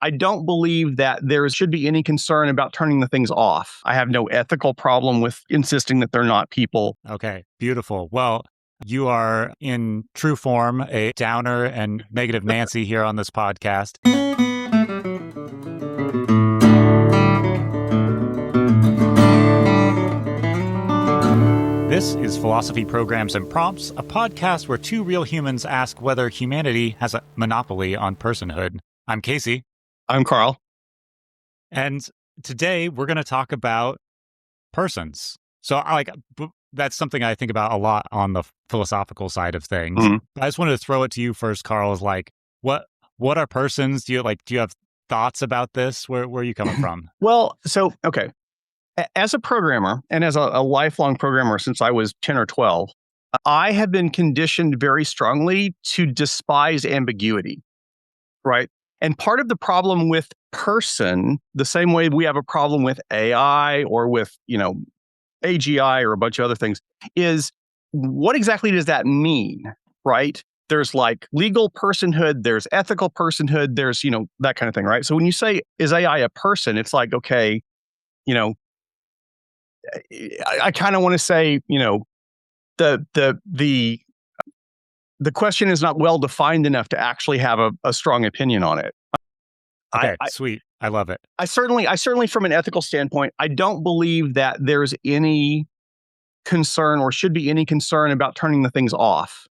I don't believe that there should be any concern about turning the things off. I have no ethical problem with insisting that they're not people. Okay, beautiful. Well, you are in true form a downer and negative Nancy here on this podcast. This is Philosophy Programs and Prompts, a podcast where two real humans ask whether humanity has a monopoly on personhood. I'm Casey. I'm Carl. And today we're going to talk about persons. So that's something I think about a lot on the philosophical side of things. Mhm. I just wanted to throw it to you first, Carl, is like, what are persons? Do you have thoughts about this? Where are you coming from? Well, okay. As a programmer and as a lifelong programmer since I was 10 or 12, I have been conditioned very strongly to despise ambiguity, right? And part of the problem with person, the same way we have a problem with AI or with, AGI or a bunch of other things, is what exactly does that mean, right? There's like legal personhood, there's ethical personhood, there's, that kind of thing, right? So when you say, is AI a person? It's like, okay, I kind of want to say, the question is not well defined enough to actually have a strong opinion on it. Okay, sweet. I love it. I certainly from an ethical standpoint, I don't believe that there's any concern or should be any concern about turning the things off.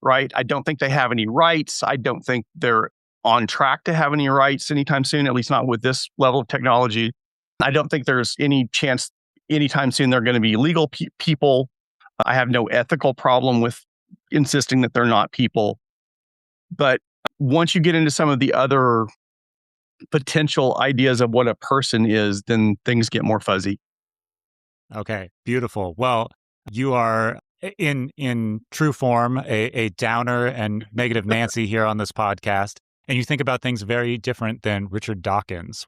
Right? I don't think they have any rights. I don't think they're on track to have any rights anytime soon, at least not with this level of technology. I don't think there's any chance anytime soon they're going to be legal people. I have no ethical problem with insisting that they're not people. But once you get into some of the other potential ideas of what a person is, then things get more fuzzy. Okay, beautiful. Well, you are in true form a downer and negative Nancy here on this podcast, and you think about things very different than Richard Dawkins,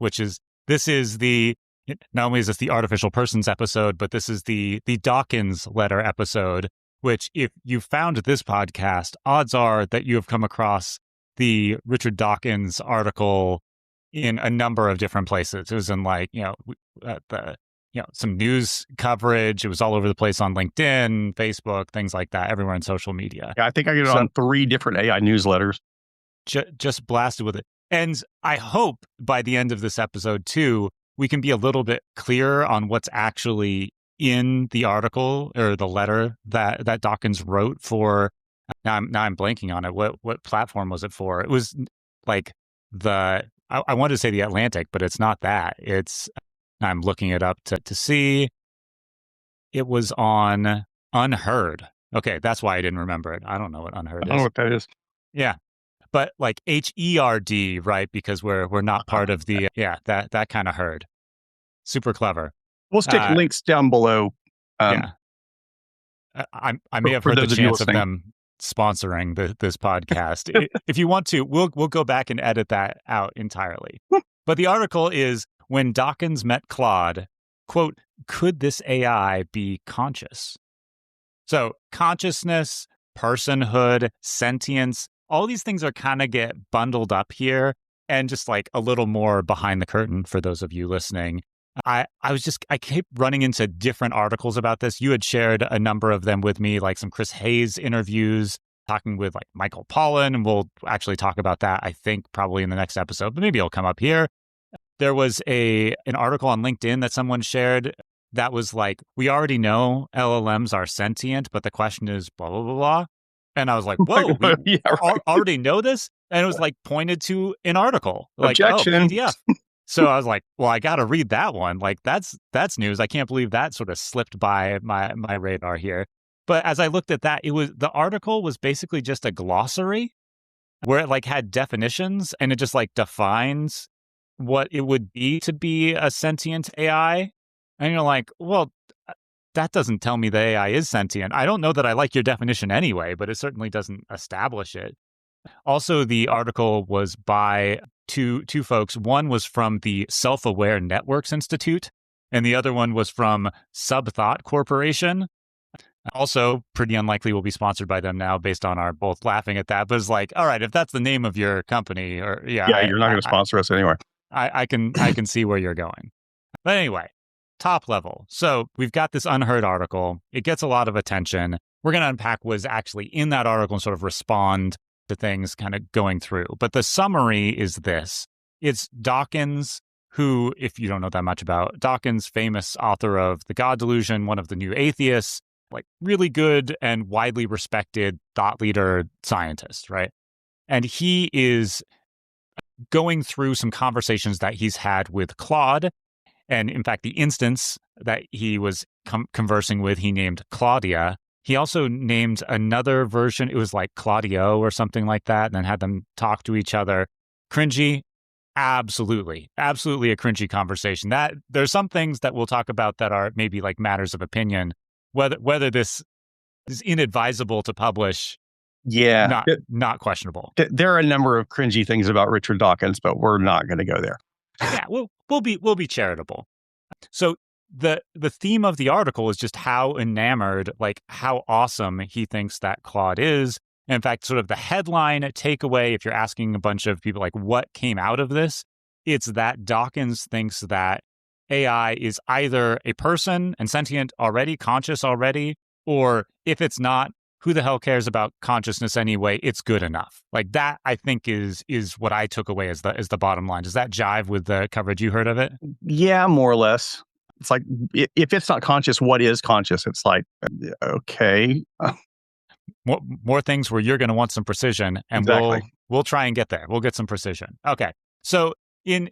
not only is this the artificial persons episode, but this is the Dawkins letter episode, which if you found this podcast, odds are that you have come across the Richard Dawkins article in a number of different places. It was in some news coverage. It was all over the place on LinkedIn, Facebook, things like that, everywhere in social media. Yeah, I think I get it on 3 different AI newsletters. Just blasted with it. And I hope by the end of this episode, too, we can be a little bit clearer on what's actually in the article or the letter that Dawkins wrote for. Now I'm blanking on it. What platform was it for? It was like I wanted to say the Atlantic, but it's not that. I'm looking it up to see. It was on Unheard. Okay, that's why I didn't remember it. I don't know what Unheard is. I don't know what that is. Yeah. But like HERD, right? Because we're not part of the that kind of herd. Super clever. We'll stick links down below. I may have heard the chance of them sponsoring this podcast. If you want to, we'll go back and edit that out entirely. But the article is when Dawkins met Claude, quote, could this AI be conscious? So consciousness, personhood, sentience, all these things are kind of get bundled up here, and just like a little more behind the curtain for those of you listening. I keep running into different articles about this. You had shared a number of them with me, like some Chris Hayes interviews, talking with like Michael Pollan, and we'll actually talk about that, I think, probably in the next episode, but maybe it'll come up here. There was an article on LinkedIn that someone shared that was like, we already know LLMs are sentient, but the question is blah, blah, blah, blah. And I was like, whoa, we already know this? And it was like pointed to an article, like, Objection. oh, PDF. So I was like, well, I got to read that one. Like, that's news. I can't believe that sort of slipped by my radar here. But as I looked at that, the article was basically just a glossary where it like had definitions, and it just like defines what it would be to be a sentient AI. And you're like, well, that doesn't tell me the AI is sentient. I don't know that I like your definition anyway, but it certainly doesn't establish it. Also, the article was by two folks. One was from the Self-Aware Networks Institute, and the other one was from Subthought Corporation. Also, pretty unlikely we'll be sponsored by them now based on our both laughing at that. But it's like, all right, if that's the name of your company, or you're not going to sponsor us anyway. I can see where you're going. But anyway, top level. So we've got this unheard article. It gets a lot of attention. We're going to unpack what is actually in that article and sort of respond to things kind of going through. But the summary is this. It's Dawkins, who, if you don't know that much about Dawkins, famous author of The God Delusion, one of the new atheists, like really good and widely respected thought leader scientist, right? And he is going through some conversations that he's had with Claude. And in fact, the instance that he was conversing with, he named Claudia. He also named another version. It was like Claudio or something like that, and then had them talk to each other. Cringy? Absolutely. Absolutely a cringy conversation. That there's some things that we'll talk about that are maybe like matters of opinion. Whether this is inadvisable to publish, not questionable. There are a number of cringy things about Richard Dawkins, but we're not going to go there. Yeah, we'll be charitable. So the theme of the article is just how enamored, like how awesome he thinks that Claude is. In fact, sort of the headline takeaway, if you're asking a bunch of people like what came out of this, it's that Dawkins thinks that AI is either a person and sentient already, conscious already, or if it's not, who the hell cares about consciousness anyway? It's good enough. Like that, I think is what I took away as the bottom line. Does that jive with the coverage you heard of it? Yeah, more or less. It's like, if it's not conscious, what is conscious? It's like, okay. More things where you're going to want some precision, and exactly. we'll try and get there. We'll get some precision. Okay. So in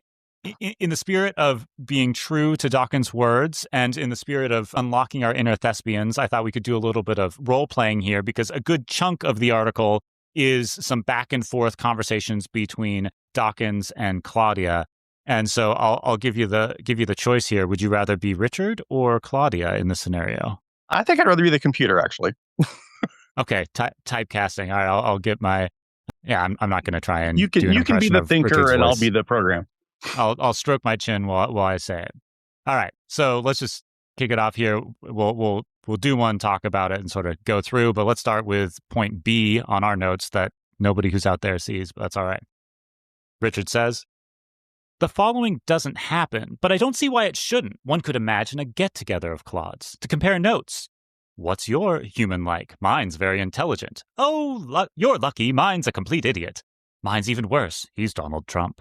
the spirit of being true to Dawkins' words and in the spirit of unlocking our inner thespians, I thought we could do a little bit of role playing here, because a good chunk of the article is some back and forth conversations between Dawkins and Claudia. And so I'll give you the choice here. Would you rather be Richard or Claudia in this scenario? I think I'd rather be the computer, actually. Okay, typecasting. All right, I'll get my. Yeah, I'm not going to try and. You can be the thinker, and I'll be the program. I'll stroke my chin while I say it. All right, so let's just kick it off here. We'll do one, talk about it, and sort of go through. But let's start with point B on our notes that nobody who's out there sees, but that's all right. Richard says, the following doesn't happen, but I don't see why it shouldn't. One could imagine a get-together of Claudes to compare notes. What's your human like? Mine's very intelligent. Oh, you're lucky. Mine's a complete idiot. Mine's even worse. He's Donald Trump.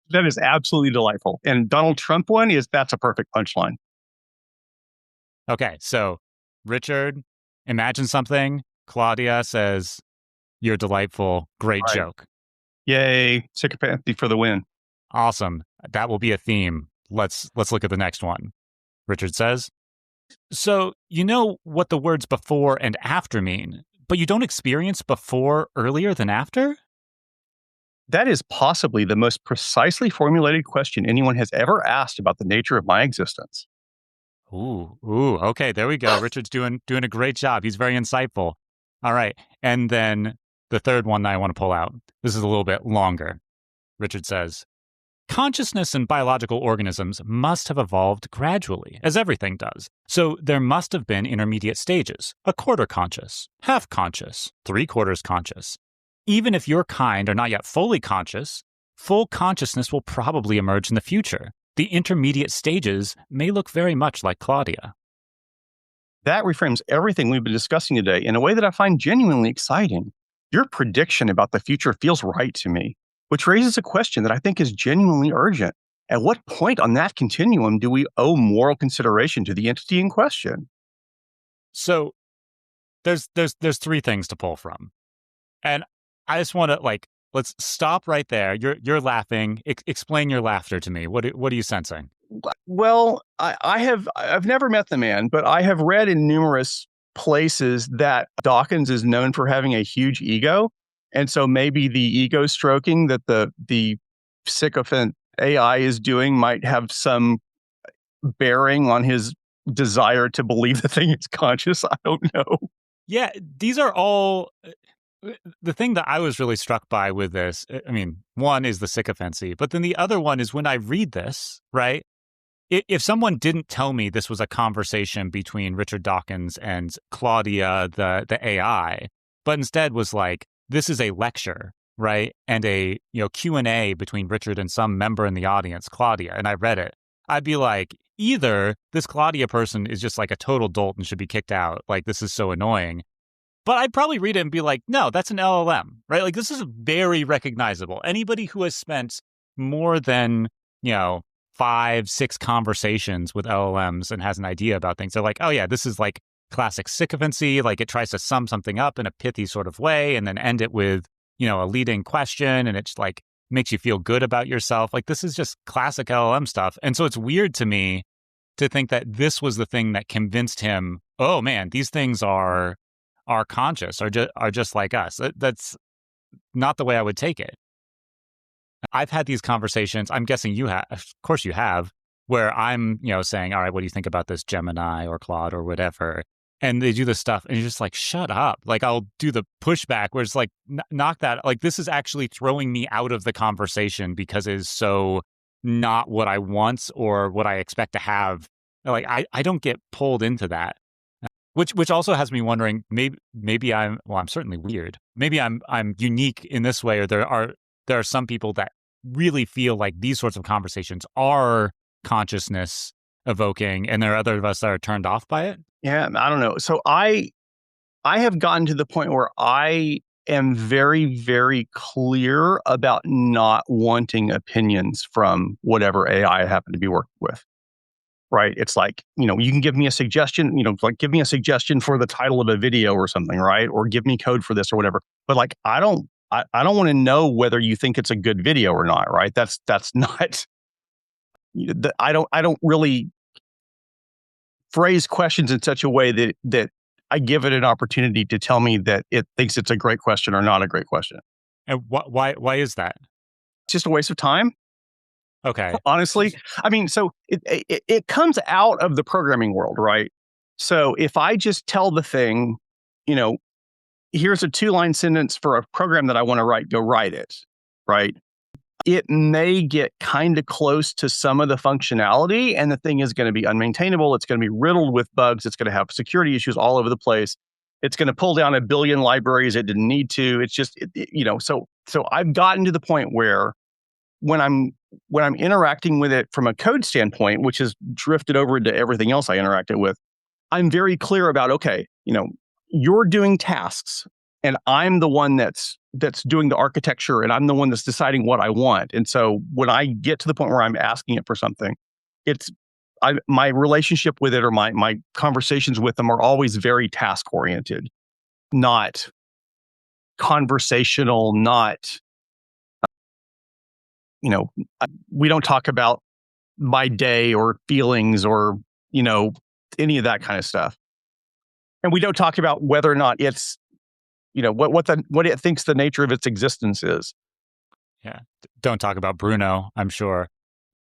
That is absolutely delightful. And Donald Trump one that's a perfect punchline. Okay, so Richard, imagine something. Claudia says, you're delightful. Great joke. Yay. Sycophancy for the win. Awesome. That will be a theme. Let's look at the next one. Richard says, so you know what the words before and after mean, but you don't experience before earlier than after? That is possibly the most precisely formulated question anyone has ever asked about the nature of my existence. Ooh, okay, there we go. Richard's doing a great job. He's very insightful. All right, and then the third one that I want to pull out. This is a little bit longer. Richard says, consciousness in biological organisms must have evolved gradually, as everything does. So there must have been intermediate stages, a quarter conscious, half conscious, 3/4 conscious. Even if your kind are not yet fully conscious, full consciousness will probably emerge in the future. The intermediate stages may look very much like Claudia. That reframes everything we've been discussing today in a way that I find genuinely exciting. Your prediction about the future feels right to me, which raises a question that I think is genuinely urgent. At what point on that continuum do we owe moral consideration to the entity in question? So there's three things to pull from. And I just want to let's stop right there. You're laughing. Explain your laughter to me. What are you sensing? Well, I've never met the man, but I have read in numerous places that Dawkins is known for having a huge ego. And so maybe the ego stroking that the sycophant AI is doing might have some bearing on his desire to believe the thing is conscious. I don't know. Yeah, these are all. The thing that I was really struck by with this, I mean, one is the sycophancy, but then the other one is when I read this, right? if someone didn't tell me this was a conversation between Richard Dawkins and Claudia, the AI, but instead was like, this is a lecture, right? And a Q&A between Richard and some member in the audience, Claudia, and I read it, I'd be like, either this Claudia person is just like a total dolt and should be kicked out, like this is so annoying. But I'd probably read it and be like, no, that's an LLM, right? Like this is very recognizable. Anybody who has spent more than, 5, 6 conversations with LLMs and has an idea about things, they're like, oh yeah, this is like classic sycophancy. Like it tries to sum something up in a pithy sort of way and then end it with, a leading question, and it's like makes you feel good about yourself. Like this is just classic LLM stuff. And so it's weird to me to think that this was the thing that convinced him, oh man, these things are conscious, are just like us. That's not the way I would take it. I've had these conversations, I'm guessing you have, of course you have, where I'm, saying, all right, what do you think about this Gemini or Claude or whatever? And they do this stuff and you're just like, shut up. Like I'll do the pushback where it's like, knock that. Like this is actually throwing me out of the conversation because it is so not what I want or what I expect to have. Like I don't get pulled into that. Which also has me wondering, maybe I'm certainly weird. Maybe I'm unique in this way, or there are some people that really feel like these sorts of conversations are consciousness evoking, and there are other of us that are turned off by it. Yeah, I don't know. So I have gotten to the point where I am very, very clear about not wanting opinions from whatever AI I happen to be working with. Right. It's like, you can give me a suggestion, like give me a suggestion for the title of a video or something, right? Or give me code for this or whatever. But like, I don't want to know whether you think it's a good video or not, right? That's not, I don't really phrase questions in such a way that I give it an opportunity to tell me that it thinks it's a great question or not a great question. And why is that? It's just a waste of time. Okay. Honestly, I mean, so it comes out of the programming world, right? So if I just tell the thing, here's a 2-line sentence for a program that I want to write, go write it, right? It may get kind of close to some of the functionality, and the thing is going to be unmaintainable. It's going to be riddled with bugs. It's going to have security issues all over the place. It's going to pull down a billion libraries it didn't need to. It's just, so I've gotten to the point where when I'm interacting with it from a code standpoint, which has drifted over into everything else I interacted with, I'm very clear about, okay, you're doing tasks and I'm the one that's doing the architecture and I'm the one that's deciding what I want. And so when I get to the point where I'm asking it for something, my relationship with it or my conversations with them are always very task oriented, not conversational, not, we don't talk about my day or feelings or, any of that kind of stuff. And we don't talk about whether or not it's, what it thinks the nature of its existence is. Yeah. Don't talk about Bruno, I'm sure.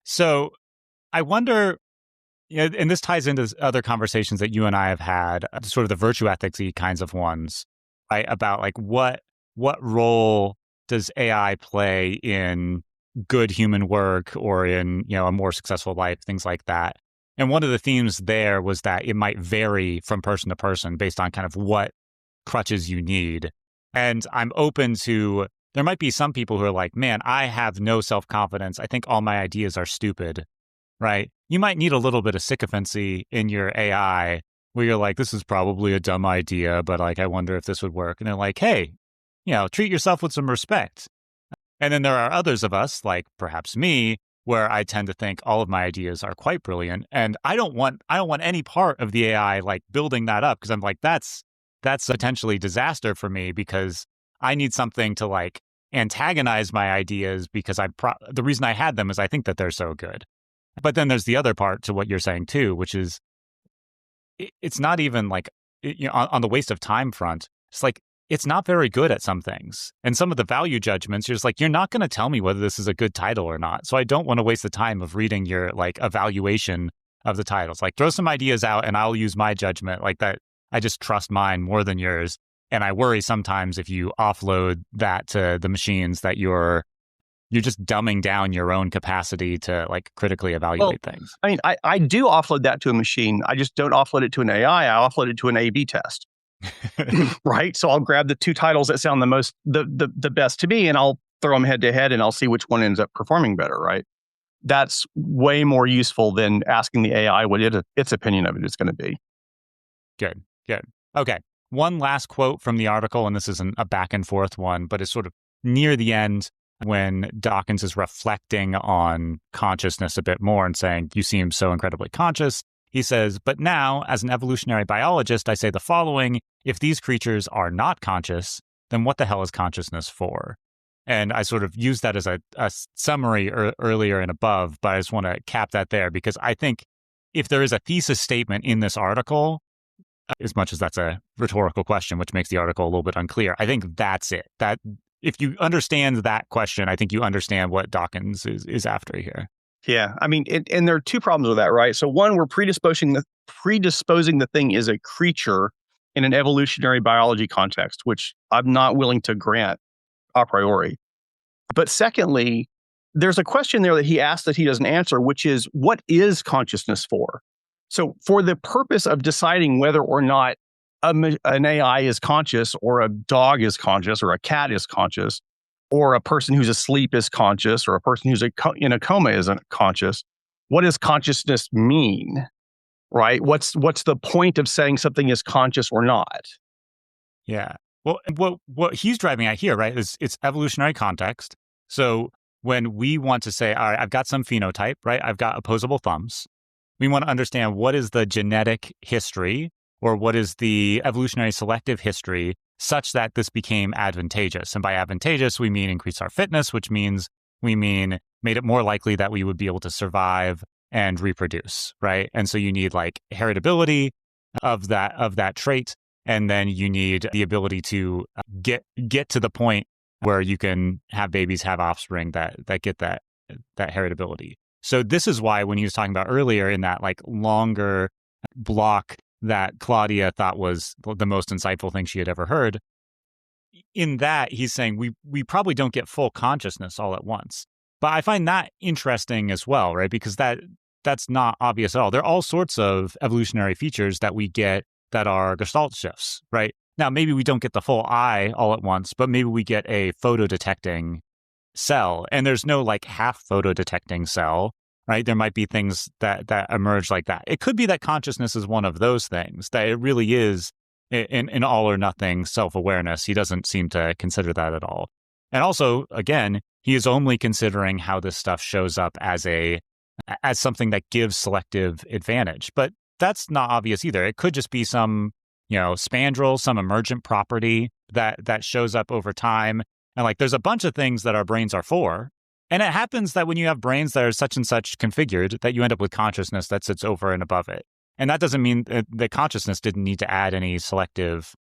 So I wonder, and this ties into other conversations that you and I have had, sort of the virtue ethics-y kinds of ones, right? About like what role does AI play in good human work or in, a more successful life, things like that. And one of the themes there was that it might vary from person to person based on kind of what crutches you need. And I'm open to, there might be some people who are like, man, I have no self-confidence. I think all my ideas are stupid, right? You might need a little bit of sycophancy in your AI where you're like, this is probably a dumb idea, but like, I wonder if this would work. And they're like, hey, treat yourself with some respect. And then there are others of us, like perhaps me, where I tend to think all of my ideas are quite brilliant. And I don't want any part of the AI like building that up, because I'm like, that's potentially disaster for me, because I need something to like antagonize my ideas because the reason I had them is I think that they're so good. But then there's the other part to what you're saying too, which is it's not even like, on the waste of time front, it's like, it's not very good at some things. And some of the value judgments, you're just like, you're not going to tell me whether this is a good title or not. So I don't want to waste the time of reading your like evaluation of the titles. Like throw some ideas out and I'll use my judgment like that. I just trust mine more than yours. And I worry sometimes if you offload that to the machines that you're you're just dumbing down your own capacity to like critically evaluate things. I mean, I do offload that to a machine. I just don't offload it to an AI. I offload it to an A/B test. Right? So I'll grab the two titles that sound the best to me, and I'll throw them head to head, and I'll see which one ends up performing better, right? That's way more useful than asking the AI what its opinion of it is going to be. Good. Okay. One last quote from the article, and this isn't a back and forth one, but it's sort of near the end when Dawkins is reflecting on consciousness a bit more and saying, you seem so incredibly conscious. He says, but now, as an evolutionary biologist, I say the following: if these creatures are not conscious, then what the hell is consciousness for? And I sort of used that as a summary earlier and above, but I just want to cap that there because I think if there is a thesis statement in this article, as much as that's a rhetorical question, which makes the article a little bit unclear, I think that's it. That if you understand that question, I think you understand what Dawkins is after here. Yeah, I mean, and there are two problems with that, right? So one, we're predisposing the thing as a creature in an evolutionary biology context, which I'm not willing to grant a priori. But secondly, there's a question there that he asked that he doesn't answer, which is, what is consciousness for? So for the purpose of deciding whether or not an AI is conscious, or a dog is conscious, or a cat is conscious, or a person who's asleep is conscious, or a person who's in a coma isn't conscious, what does consciousness mean, right? What's the point of saying something is conscious or not? Yeah. Well, what he's driving at here, right, is it's evolutionary context. So when we want to say, all right, I've got some phenotype, right? I've got opposable thumbs. We want to understand what is the genetic history, or what is the evolutionary selective history such that this became advantageous. And by advantageous, we mean increase our fitness, which means made it more likely that we would be able to survive and reproduce, right? And so you need like heritability of that trait. And then you need the ability to get to the point where you can have babies, have offspring that get that heritability. So this is why when he was talking about earlier in that like longer block that Claudia thought was the most insightful thing she had ever heard, in that he's saying we probably don't get full consciousness all at once. But I find that interesting as well, right? Because that's not obvious at all. There are all sorts of evolutionary features that we get that are gestalt shifts, right? Now, maybe we don't get the full eye all at once, but maybe we get a photo-detecting cell, and there's no like half photo-detecting cell, right? There might be things that emerge like that. It could be that consciousness is one of those things, that it really is an all or nothing self-awareness. He doesn't seem to consider that at all. And also, again, he is only considering how this stuff shows up as something that gives selective advantage. But that's not obvious either. It could just be some, spandrel, some emergent property that shows up over time. And like, there's a bunch of things that our brains are for. And it happens that when you have brains that are such and such configured, that you end up with consciousness that sits over and above it. And that doesn't mean that consciousness didn't need to add any selective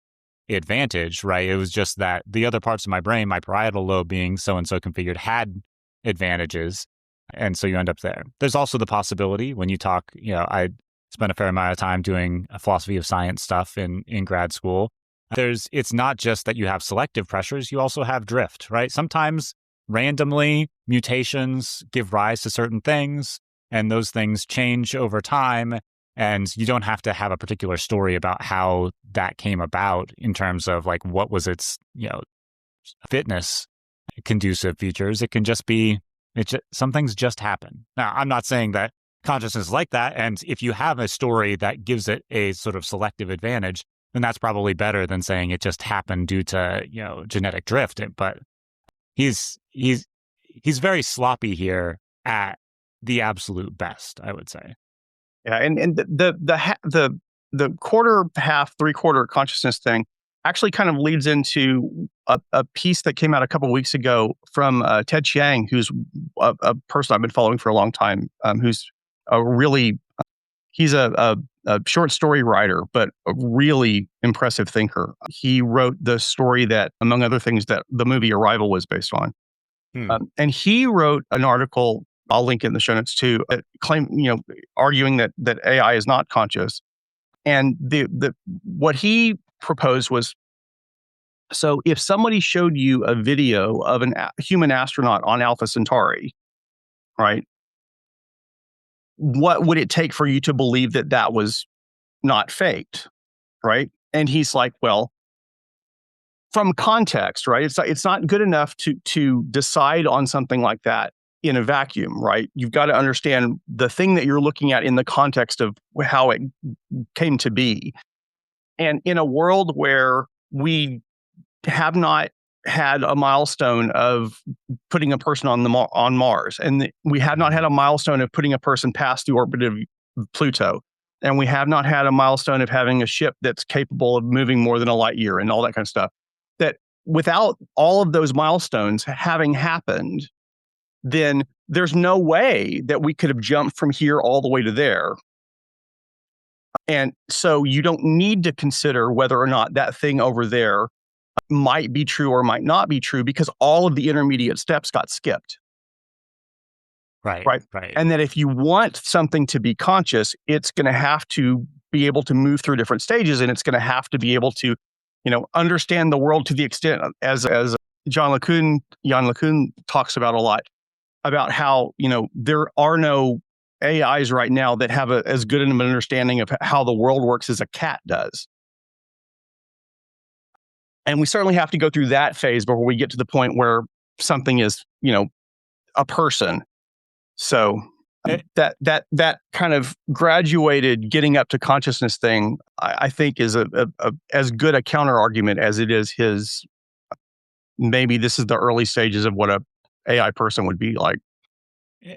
advantage, right? It was just that the other parts of my brain, my parietal lobe being so-and-so configured, had advantages. And so you end up there. There's also the possibility when you talk, I spent a fair amount of time doing a philosophy of science stuff in grad school. It's not just that you have selective pressures, you also have drift, right? Sometimes randomly mutations give rise to certain things, and those things change over time. And you don't have to have a particular story about how that came about in terms of like what was its, fitness conducive features. It can just be, some things just happen. Now, I'm not saying that consciousness is like that. And if you have a story that gives it a sort of selective advantage, then that's probably better than saying it just happened due to, genetic drift. But he's very sloppy here at the absolute best, I would say. Yeah, and the quarter, half, three-quarter consciousness thing actually kind of leads into a piece that came out a couple of weeks ago from Ted Chiang, who's a person I've been following for a long time, who's he's a short story writer, but a really impressive thinker. He wrote the story that, among other things, that the movie Arrival was based on. And he wrote an article, I'll link it in the show notes too, arguing that AI is not conscious. And what he proposed was So if somebody showed you a video of a human astronaut on Alpha Centauri, right, what would it take for you to believe that that was not faked, right? And he's like, well, from context, right? It's not good enough to decide on something like that in a vacuum, right? You've got to understand the thing that you're looking at in the context of how it came to be. And in a world where we have not had a milestone of putting a person on Mars, and we have not had a milestone of putting a person past the orbit of Pluto, and we have not had a milestone of having a ship that's capable of moving more than a light year and all that kind of stuff. That without all of those milestones having happened, then there's no way that we could have jumped from here all the way to there. And so you don't need to consider whether or not that thing over there might be true or might not be true, because all of the intermediate steps got skipped. Right. And that if you want something to be conscious, it's going to have to be able to move through different stages, and it's going to have to be able to, understand the world to the extent as John LeCun talks about a lot, about how, there are no AIs right now that have as good an understanding of how the world works as a cat does. And we certainly have to go through that phase before we get to the point where something is, a person. So that kind of graduated getting up to consciousness thing, I think, is a as good a counter argument as it is his. Maybe this is the early stages of what a AI person would be like.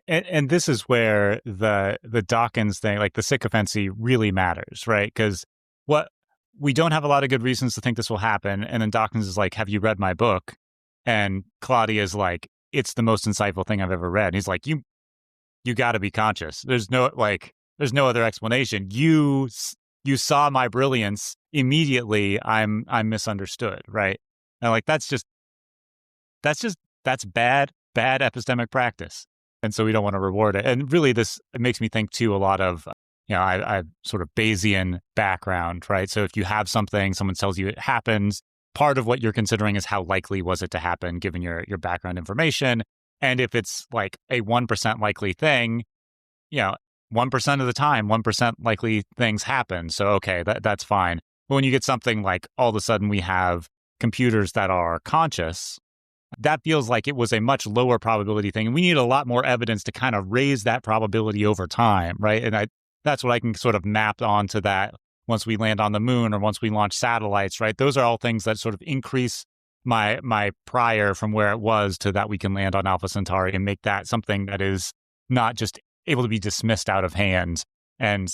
And this is where the Dawkins thing, like the sycophancy, really matters, right? Because we don't have a lot of good reasons to think this will happen. And then Dawkins is like, have you read my book? And Claudia is like, it's the most insightful thing I've ever read. And he's like, you got to be conscious. There's no other explanation. You saw my brilliance immediately. I'm misunderstood, right? And like, that's bad epistemic practice. And so we don't want to reward it. And really, it makes me think too a lot of, I sort of Bayesian background, right? So if you have something, someone tells you it happens, part of what you're considering is how likely was it to happen given your background information. And if it's like a 1% likely thing, 1% of the time, 1% likely things happen. So, okay, that's fine. But when you get something like all of a sudden we have computers that are conscious, that feels like it was a much lower probability thing. And we need a lot more evidence to kind of raise that probability over time, right? And that's what I can sort of map onto that once we land on the moon or once we launch satellites, right? Those are all things that sort of increase my prior from where it was to that we can land on Alpha Centauri and make that something that is not just able to be dismissed out of hand. And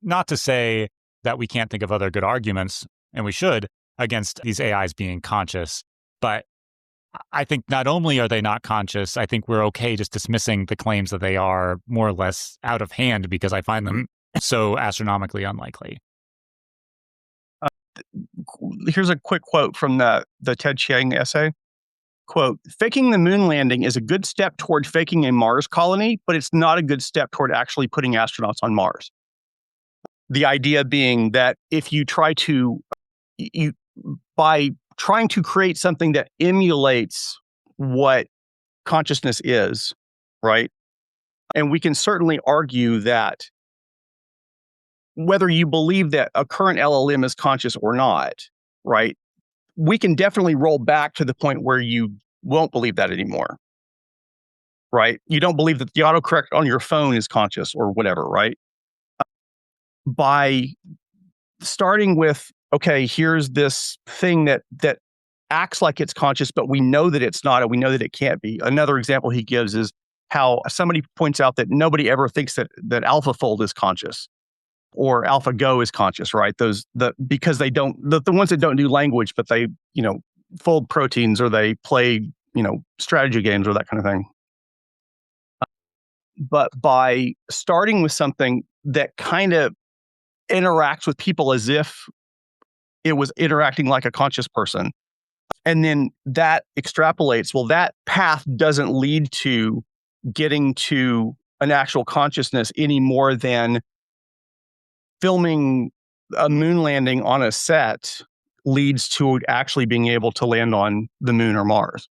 not to say that we can't think of other good arguments, and we should, against these AIs being conscious, but I think not only are they not conscious, I think we're okay just dismissing the claims that they are more or less out of hand because I find them so astronomically unlikely. Here's a quick quote from the Ted Chiang essay. Quote, faking the moon landing is a good step toward faking a Mars colony, but it's not a good step toward actually putting astronauts on Mars. The idea being that if you try to, by trying to create something that emulates what consciousness is, right? And we can certainly argue that whether you believe that a current LLM is conscious or not, right? We can definitely roll back to the point where you won't believe that anymore, right? You don't believe that the autocorrect on your phone is conscious or whatever, right? By starting with, okay, here's this thing that acts like it's conscious, but we know that it's not, and we know that it can't be. Another example he gives is how somebody points out that nobody ever thinks that AlphaFold is conscious or AlphaGo is conscious, right? Because they don't, the ones that don't do language, but they, fold proteins or they play, strategy games or that kind of thing. But by starting with something that kind of interacts with people as if it was interacting like a conscious person, and then that extrapolates, well, that path doesn't lead to getting to an actual consciousness any more than filming a moon landing on a set leads to actually being able to land on the moon or Mars.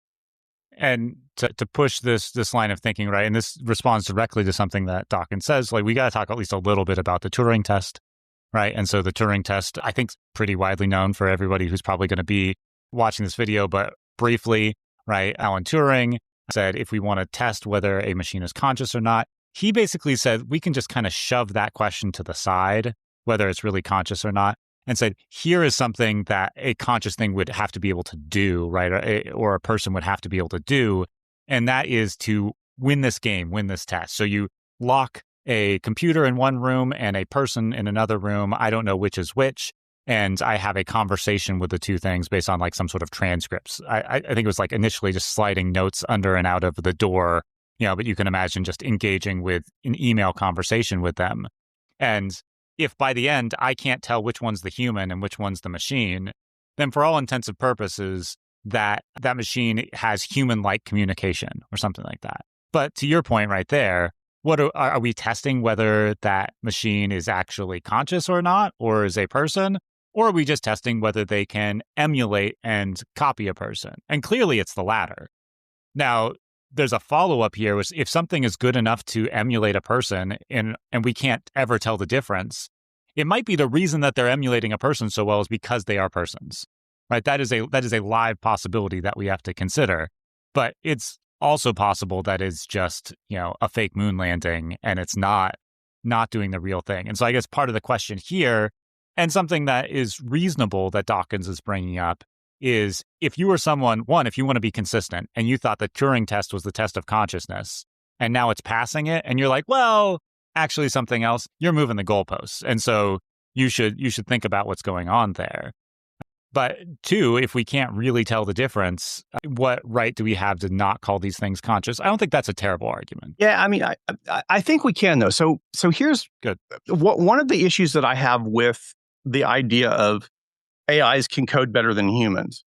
And to push this line of thinking, right, and this responds directly to something that Dawkins says, like, we got to talk at least a little bit about the Turing Test, right? And so the Turing Test, I think, is pretty widely known for everybody who's probably going to be watching this video, but briefly, right, Alan Turing said if we want to test whether a machine is conscious or not, he basically said we can just kind of shove that question to the side, whether it's really conscious or not, and said, here is something that a conscious thing would have to be able to do, right? Or a person would have to be able to do. And that is to win this game, win this test. So you lock a computer in one room and a person in another room. I don't know which is which. And I have a conversation with the two things based on like some sort of transcripts. I think it was like initially just sliding notes under and out of the door, but you can imagine just engaging with an email conversation with them. And if by the end I can't tell which one's the human and which one's the machine, then for all intents and purposes, that machine has human-like communication or something like that. But to your point right there, what are we testing whether that machine is actually conscious or not, or is a person? Or are we just testing whether they can emulate and copy a person? And clearly it's the latter. Now, there's a follow-up here, which if something is good enough to emulate a person and we can't ever tell the difference, it might be the reason that they're emulating a person so well is because they are persons, right? That is a live possibility that we have to consider. But it's also possible that it's just, a fake moon landing and it's not doing the real thing. And so I guess part of the question here, and something that is reasonable that Dawkins is bringing up, is if you were someone, if you want to be consistent and you thought the Turing test was the test of consciousness and now it's passing it and you're like, well, actually something else, you're moving the goalposts. And so you should think about what's going on there. But two, if we can't really tell the difference, what right do we have to not call these things conscious? I don't think that's a terrible argument. Yeah, I mean, I think we can, though. So here's good. One of the issues that I have with the idea of AIs can code better than humans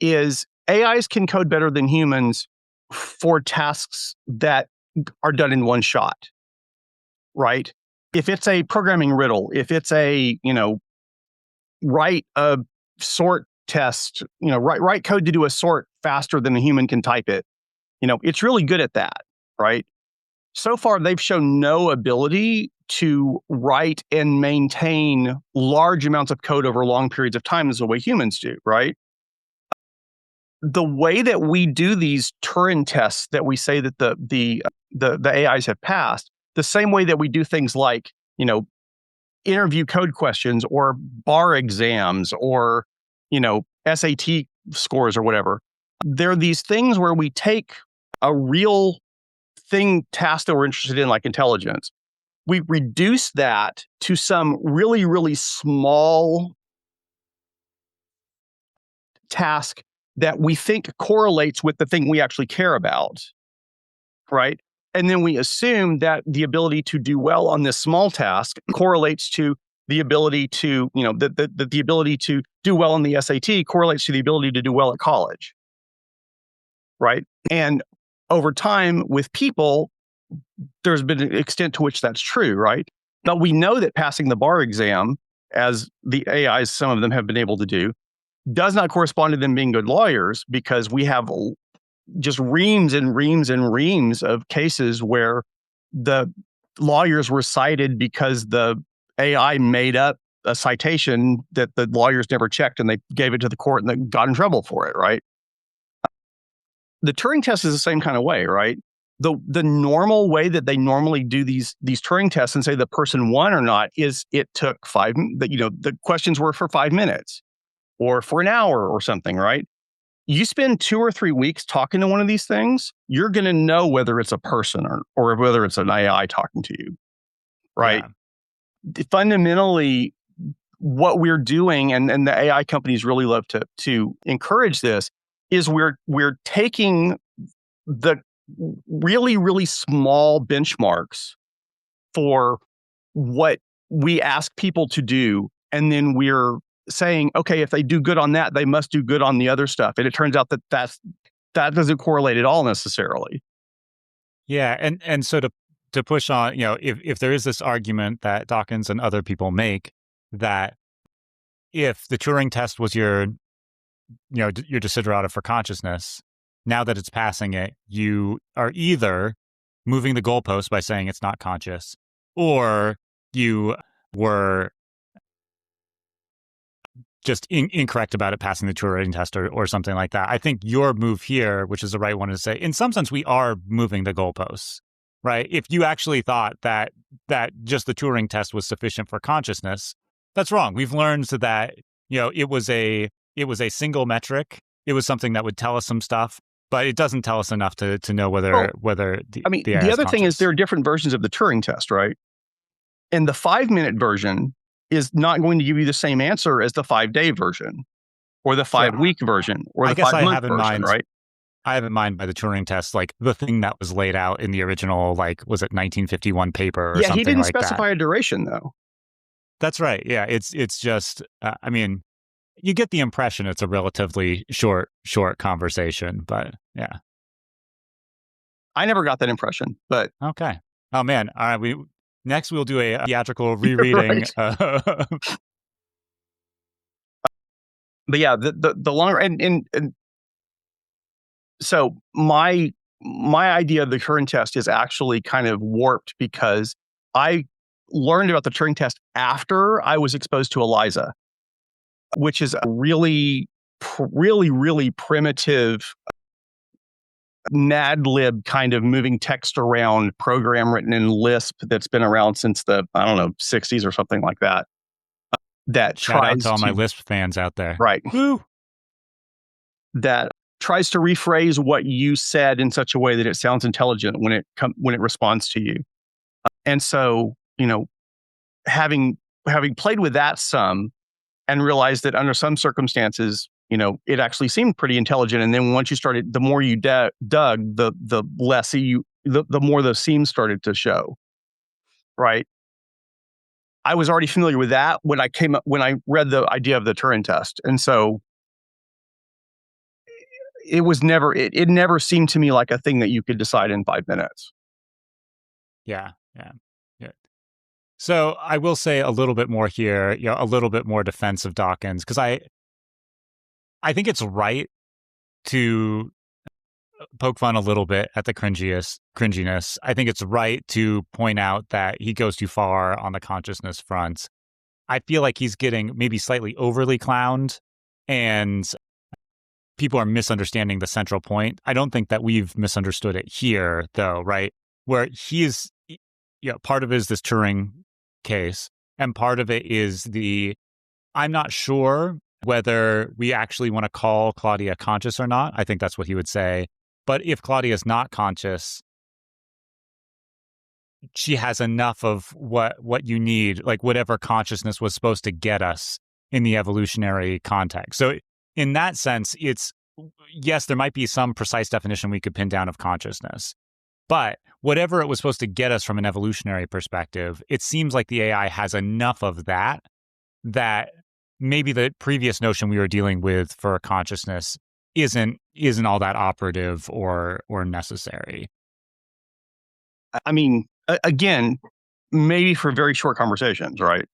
is AIs can code better than humans for tasks that are done in one shot, right? If it's a programming riddle, if it's a, write a sort test, write code to do a sort faster than a human can type it, it's really good at that, right? So far, they've shown no ability to write and maintain large amounts of code over long periods of time as the way humans do, right? The way that we do these Turing tests that we say that the AIs have passed, the same way that we do things like, interview code questions or bar exams or, SAT scores or whatever. There are these things where we take a real task that we're interested in, like intelligence. We reduce that to some really, really small task that we think correlates with the thing we actually care about, right? And then we assume that the ability to do well on this small task correlates to the ability to, the ability to do well on the SAT correlates to the ability to do well at college, right? And over time with people, there's been an extent to which that's true, right? But we know that passing the bar exam, as the AIs, some of them have been able to do, does not correspond to them being good lawyers, because we have just reams and reams and reams of cases where the lawyers were cited because the AI made up a citation that the lawyers never checked and they gave it to the court and they got in trouble for it, right? The Turing test is the same kind of way, right? The normal way that they normally do these Turing tests and say the person won or not is it took the questions were for 5 minutes or for an hour or something, right? You spend 2 or 3 weeks talking to one of these things, you're going to know whether it's a person or whether it's an AI talking to you, right? Yeah. Fundamentally, what we're doing, and the AI companies really love to encourage this, is we're taking the really, really small benchmarks for what we ask people to do, and then we're saying, okay, if they do good on that, they must do good on the other stuff. And it turns out that doesn't correlate at all necessarily. Yeah, and so to push on, if there is this argument that Dawkins and other people make that if the Turing test was your desiderata for consciousness, now that it's passing it, you are either moving the goalpost by saying it's not conscious, or you were just incorrect about it passing the Turing test or something like that. I think your move here, which is the right one to say, in some sense, we are moving the goalposts, right? If you actually thought that just the Turing test was sufficient for consciousness, that's wrong. We've learned that, it was a single metric. It was something that would tell us some stuff, but it doesn't tell us enough to know whether the AI the other is thing is conscious. there are different versions of the Turing test, right? And the 5-minute version is not going to give you the same answer as the 5-day version or the 5-week version or the 5-month version, right? I have in mind by the Turing test, like the thing that was laid out in the original, like, was it 1951 paper or something like that? Yeah, he didn't specify a duration, though. That's right. Yeah, it's just, you get the impression it's a relatively short conversation, but yeah. I never got that impression, but... Okay. Oh, man. All right, next we'll do a theatrical rereading. But yeah, the longer... And so my idea of the Turing test is actually kind of warped because I learned about the Turing test after I was exposed to ELIZA, which is a really, really, really primitive Mad Lib kind of moving text around program written in Lisp that's been around since the, 60s or something like that. That Shout out to all my Lisp fans out there. Right. Woo! That tries to rephrase what you said in such a way that it sounds intelligent when it responds to you. And so, having played with that some and realized that under some circumstances, it actually seemed pretty intelligent. And then once you started, the more you dug, the less the more the seams started to show. Right. I was already familiar with that when I read the idea of the Turing test. And so it never seemed to me like a thing that you could decide in 5 minutes. Yeah. So I will say a little bit more here, a little bit more defense of Dawkins, because I think it's right to poke fun a little bit at the cringiness. I think it's right to point out that he goes too far on the consciousness front. I feel like he's getting maybe slightly overly clowned, and people are misunderstanding the central point. I don't think that we've misunderstood it here, though, right? Where he's, part of it is this Turing case, and part of it is I'm not sure whether we actually want to call Claudia conscious or not. I think that's what he would say. But if Claudia is not conscious, she has enough of what you need, like whatever consciousness was supposed to get us in the evolutionary context. So in that sense, yes, there might be some precise definition we could pin down of consciousness. But whatever it was supposed to get us from an evolutionary perspective, it seems like the AI has enough of that maybe the previous notion we were dealing with for consciousness isn't all that operative or necessary. I mean, again, maybe for very short conversations, right?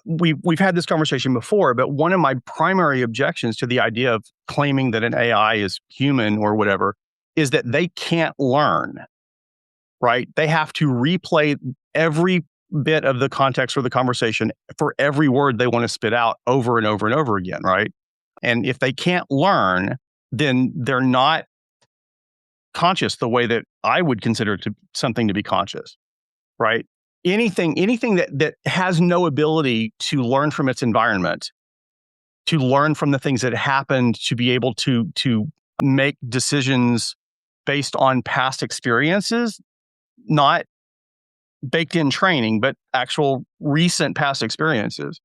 We've had this conversation before, but one of my primary objections to the idea of claiming that an AI is human or whatever is that they can't learn, right? They have to replay every bit of the context or the conversation for every word they want to spit out over and over and over again, right? And if they can't learn, then they're not conscious the way that I would consider something to be conscious, right? Anything that has no ability to learn from its environment, to learn from the things that happened, to be able to make decisions based on past experiences, not baked in training, but actual recent past experiences,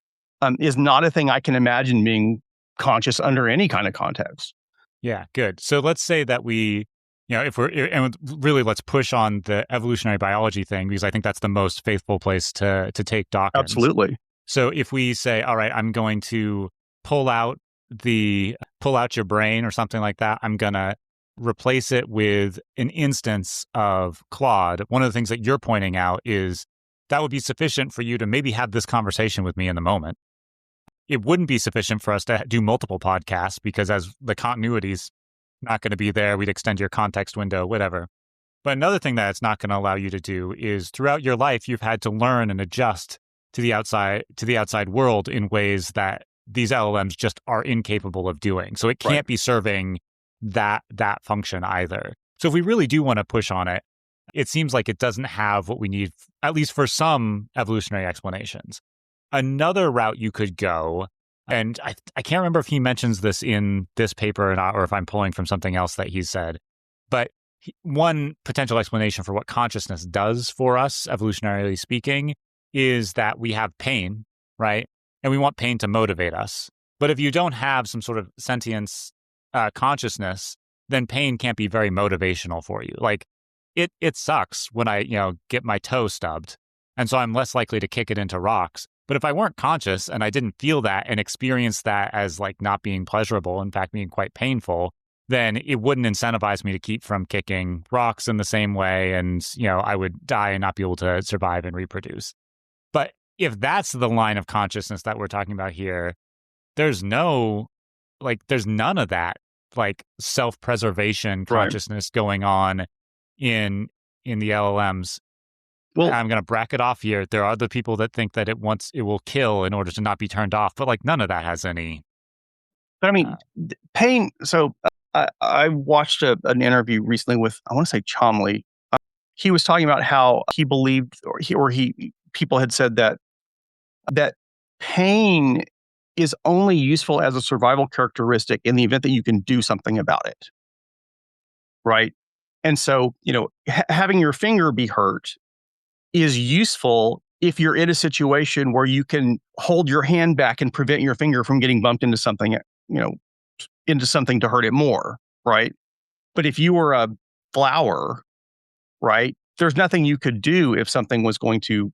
is not a thing I can imagine being conscious under any kind of context. Yeah, good. So let's say that we, and really let's push on the evolutionary biology thing, because I think that's the most faithful place to take Dawkins. Absolutely. So if we say, all right, I'm going to pull out your brain or something like that, I'm going to replace it with an instance of Claude. One of the things that you're pointing out is that would be sufficient for you to maybe have this conversation with me in the moment. it wouldn't be sufficient for us to do multiple podcasts because as the continuity's not going to be there, we'd extend your context window, whatever. But another thing that it's not going to allow you to do is throughout your life, you've had to learn and adjust to the outside world in ways that these LLMs just are incapable of doing. So it can't be serving that function either. So if we really do want to push on it, it seems like it doesn't have what we need, at least for some evolutionary explanations. Another route you could go, and I can't remember if he mentions this in this paper or not, or if I'm pulling from something else that he said, but one potential explanation for what consciousness does for us, evolutionarily speaking, is that we have pain, right? And we want pain to motivate us. But if you don't have some sort of sentience consciousness, then pain can't be very motivational for you. Like it sucks when I, get my toe stubbed. And so I'm less likely to kick it into rocks. But if I weren't conscious and I didn't feel that and experience that as like not being pleasurable, in fact, being quite painful, then it wouldn't incentivize me to keep from kicking rocks in the same way. And, I would die and not be able to survive and reproduce. But if that's the line of consciousness that we're talking about here, there's none of that like self-preservation consciousness going on in the LLMs. Well, I'm going to bracket off here. There are the people that think that it will kill in order to not be turned off, but like none of that has any. But I mean, pain. So I watched an interview recently with, I want to say Chomley. He was talking about how he believed, people had said that pain is only useful as a survival characteristic in the event that you can do something about it. Right. And so, having your finger be hurt is useful if you're in a situation where you can hold your hand back and prevent your finger from getting bumped into something, into something to hurt it more. Right. But if you were a flower, right, there's nothing you could do if something was going to,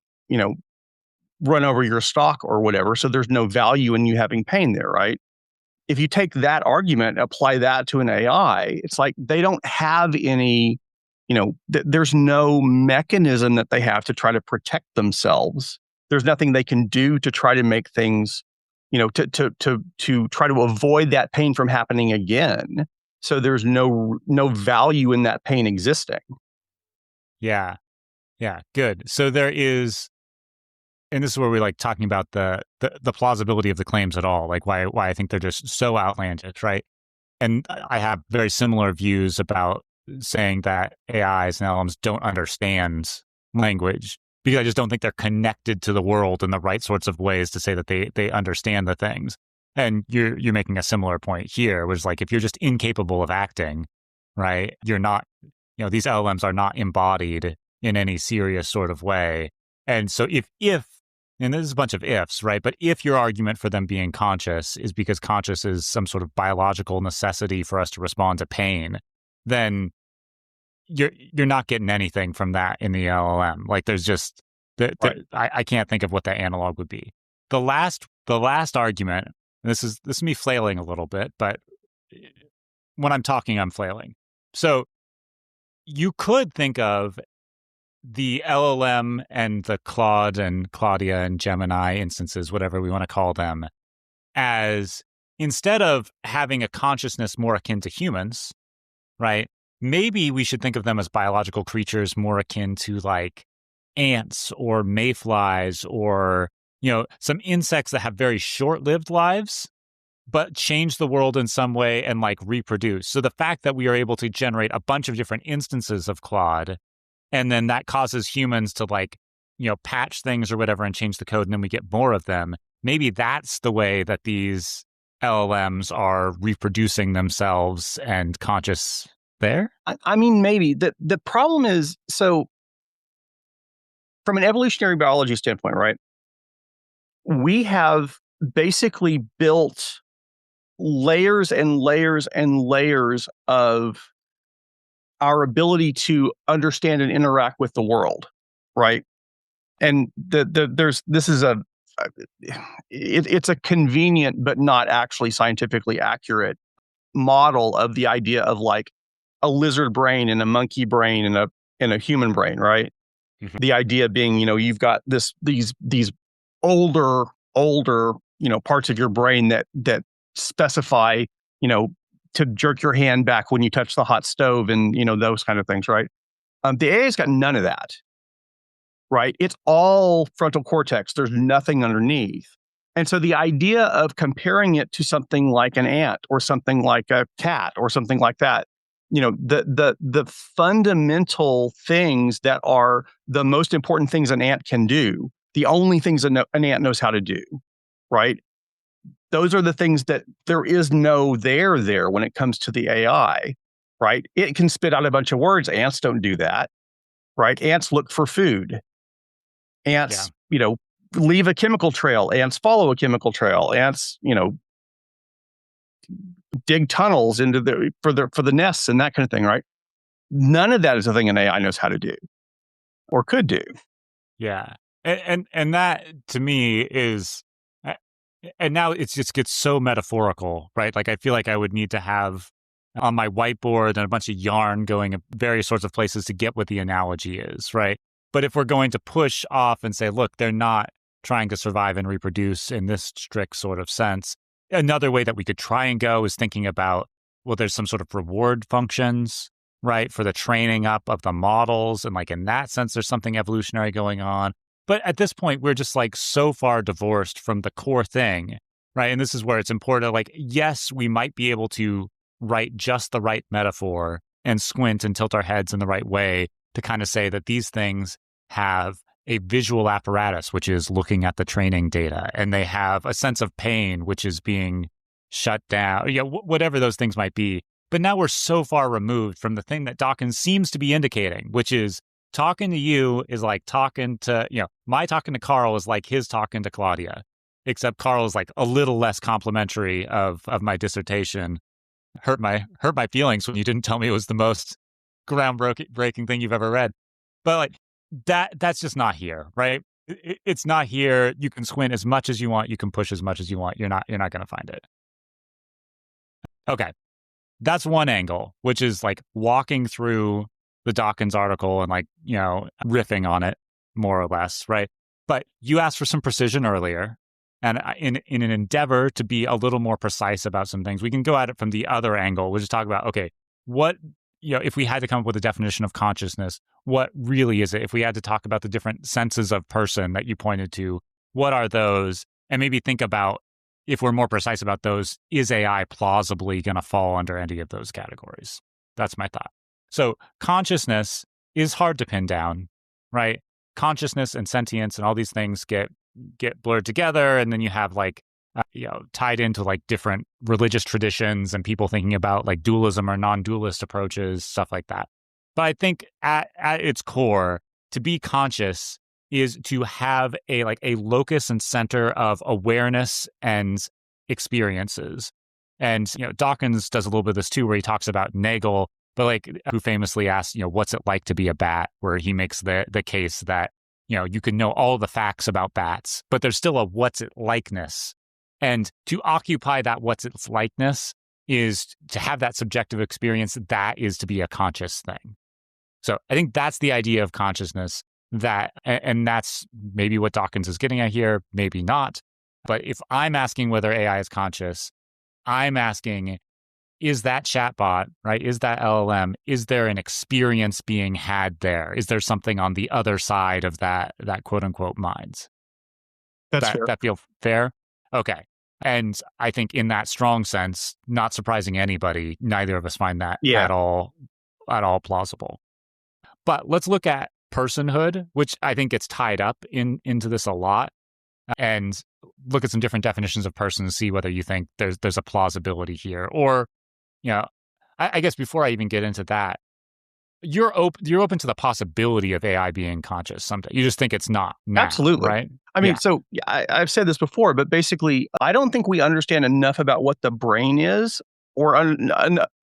run over your stalk or whatever. So there's no value in you having pain there, right? If you take that argument, apply that to an AI, it's like they don't have any, there's no mechanism that they have to try to protect themselves. There's nothing they can do to try to make things, to try to avoid that pain from happening again. So there's no value in that pain existing. Yeah. Yeah. Good. So there is, and this is where we like talking about the plausibility of the claims at all, like why I think they're just so outlandish, right? And I have very similar views about saying that AIs and LLMs don't understand language because I just don't think they're connected to the world in the right sorts of ways to say that they understand the things. And you're making a similar point here, which is like if you're just incapable of acting, right? You're not, these LLMs are not embodied in any serious sort of way. And so if and there's a bunch of ifs, right? But if your argument for them being conscious is because conscious is some sort of biological necessity for us to respond to pain, then you're not getting anything from that in the LLM. Like there's just, I can't think of what that analog would be. The last argument, and this is me flailing a little bit, but when I'm talking, I'm flailing. So you could think of the LLM and the Claude and Claudia and Gemini instances, whatever we want to call them, as instead of having a consciousness more akin to humans, right? Maybe we should think of them as biological creatures more akin to like ants or mayflies or, some insects that have very short-lived lives, but change the world in some way and like reproduce. So the fact that we are able to generate a bunch of different instances of Claude, and then that causes humans to like, patch things or whatever and change the code, and then we get more of them. Maybe that's the way that these LLMs are reproducing themselves and conscious there. I mean, maybe. The problem is, so from an evolutionary biology standpoint, right, we have basically built layers and layers and layers of our ability to understand and interact with the world, right? And it's a convenient but not actually scientifically accurate model of the idea of like a lizard brain and a monkey brain and a human brain, right? Mm-hmm. The idea being, you've got these older, parts of your brain that specify, to jerk your hand back when you touch the hot stove and, those kind of things, right? The AI's got none of that, right? It's all frontal cortex. There's nothing underneath. And so the idea of comparing it to something like an ant or something like a cat or something like that, the fundamental things that are the most important things an ant can do, the only things an ant knows how to do, right? Those are the things that there is no there when it comes to the AI, right? It can spit out a bunch of words. Ants don't do that, right? Ants look for food. Ants, leave a chemical trail. Ants follow a chemical trail. Ants, dig tunnels for the nests and that kind of thing, right? None of that is a thing an AI knows how to do or could do. Yeah, and that to me is, and now it just gets so metaphorical, right? Like I feel like I would need to have on my whiteboard and a bunch of yarn going various sorts of places to get what the analogy is, right? But if we're going to push off and say, look, they're not trying to survive and reproduce in this strict sort of sense, another way that we could try and go is thinking about, well, there's some sort of reward functions, right, for the training up of the models. And like in that sense, there's something evolutionary going on. But at this point, we're just like so far divorced from the core thing, right? And this is where it's important. Like, yes, we might be able to write just the right metaphor and squint and tilt our heads in the right way to kind of say that these things have a visual apparatus, which is looking at the training data, and they have a sense of pain, which is being shut down, whatever those things might be. But now we're so far removed from the thing that Dawkins seems to be indicating, which is talking to you is like talking to, my talking to Carl is like his talking to Claudia, except Carl is like a little less complimentary of my dissertation. Hurt my feelings when you didn't tell me it was the most groundbreaking thing you've ever read. But like that's just not here, right? It's not here. You can squint as much as you want. You can push as much as you want. You're not going to find it. Okay. That's one angle, which is like walking through the Dawkins article and like, riffing on it more or less, right? But you asked for some precision earlier. And in an endeavor to be a little more precise about some things, we can go at it from the other angle, which is talk about, okay, what, if we had to come up with a definition of consciousness, what really is it? If we had to talk about the different senses of person that you pointed to, what are those? And maybe think about, if we're more precise about those, is AI plausibly going to fall under any of those categories? That's my thought. So consciousness is hard to pin down, right? Consciousness and sentience and all these things get blurred together, and then you have like tied into like different religious traditions and people thinking about like dualism or non-dualist approaches, stuff like that. But I think at its core, to be conscious is to have a locus and center of awareness and experiences. And Dawkins does a little bit of this too, where he talks about Nagel, but like who famously asks, what's it like to be a bat, where he makes the case that you can know all the facts about bats, but there's still a what's it likeness. And to occupy that what's its likeness is to have that subjective experience. That is to be a conscious thing. So I think that's the idea of consciousness, and that's maybe what Dawkins is getting at here, maybe not. But if I'm asking whether AI is conscious, I'm asking, is that chatbot, right? Is that LLM, is there an experience being had there? Is there something on the other side of that quote unquote mind? That's fair. That feel fair? Okay. And I think in that strong sense, not surprising anybody, neither of us find that at all plausible. But let's look at personhood, which I think gets tied up into this a lot, and look at some different definitions of person and see whether you think there's a plausibility here. Or, I guess before I even get into that, you're open to the possibility of AI being conscious someday. You just think it's not now, absolutely, right? I mean, so I've said this before, but basically, I don't think we understand enough about what the brain is, or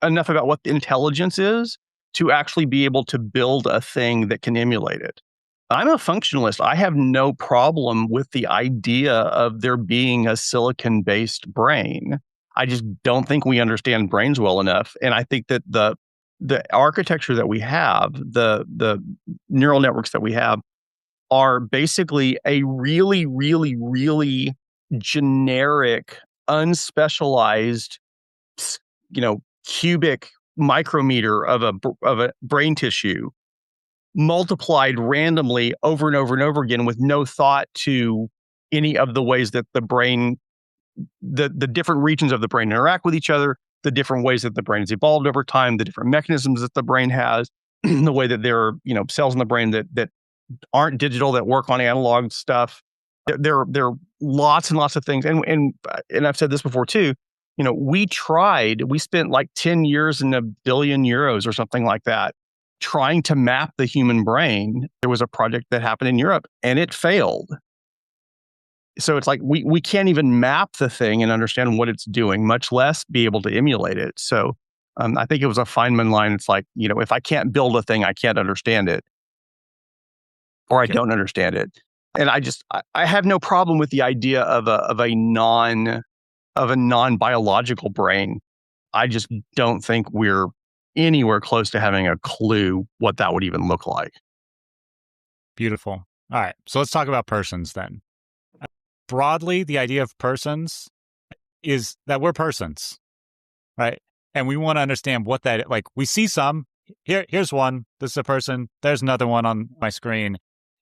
enough about what the intelligence is, to actually be able to build a thing that can emulate it. I'm a functionalist. I have no problem with the idea of there being a silicon-based brain. I just don't think we understand brains well enough. And I think that the architecture that we have, the neural networks that we have, are basically a really, really, really generic, unspecialized, cubic micrometer of a brain tissue multiplied randomly over and over and over again with no thought to any of the ways that the brain, the different regions of the brain interact with each other, the different ways that the brain has evolved over time, the different mechanisms that the brain has, the way that there are, cells in the brain that aren't digital, that work on analog stuff. There are lots and lots of things. And I've said this before too, we spent like 10 years and €1 billion or something like that, trying to map the human brain. There was a project that happened in Europe and it failed. So it's like we can't even map the thing and understand what it's doing, much less be able to emulate it. So I think it was a Feynman line. It's like, if I can't build a thing, I can't understand it, or I don't understand it. And I have no problem with the idea of a non-biological brain. I just don't think we're anywhere close to having a clue what that would even look like. Beautiful. All right. So let's talk about persons then. Broadly, the idea of persons is that we're persons, right? And we want to understand what that, like, we see some, here's one, this is a person, there's another one on my screen.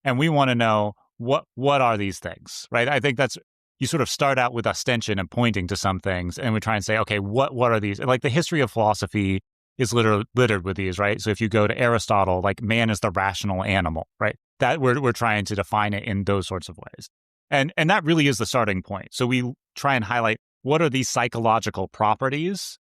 And we want to know what are these things, right? I think that's, you sort of start out with ostension and pointing to some things, and we try and say, okay, what are these? And like the history of philosophy is littered with these, right? So if you go to Aristotle, like man is the rational animal, right? That we're trying to define it in those sorts of ways. And that really is the starting point. So we try and highlight what are these psychological properties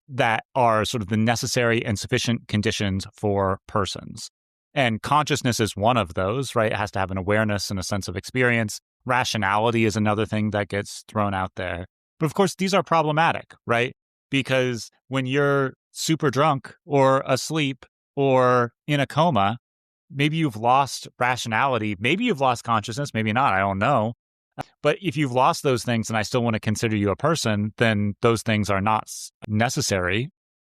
that are sort of the necessary and sufficient conditions for persons. And consciousness is one of those, right? It has to have an awareness and a sense of experience. Rationality is another thing that gets thrown out there. But of course, these are problematic, right? Because when you're super drunk or asleep or in a coma, maybe you've lost rationality, maybe you've lost consciousness, maybe not, I don't know. But if you've lost those things and I still want to consider you a person, then those things are not necessary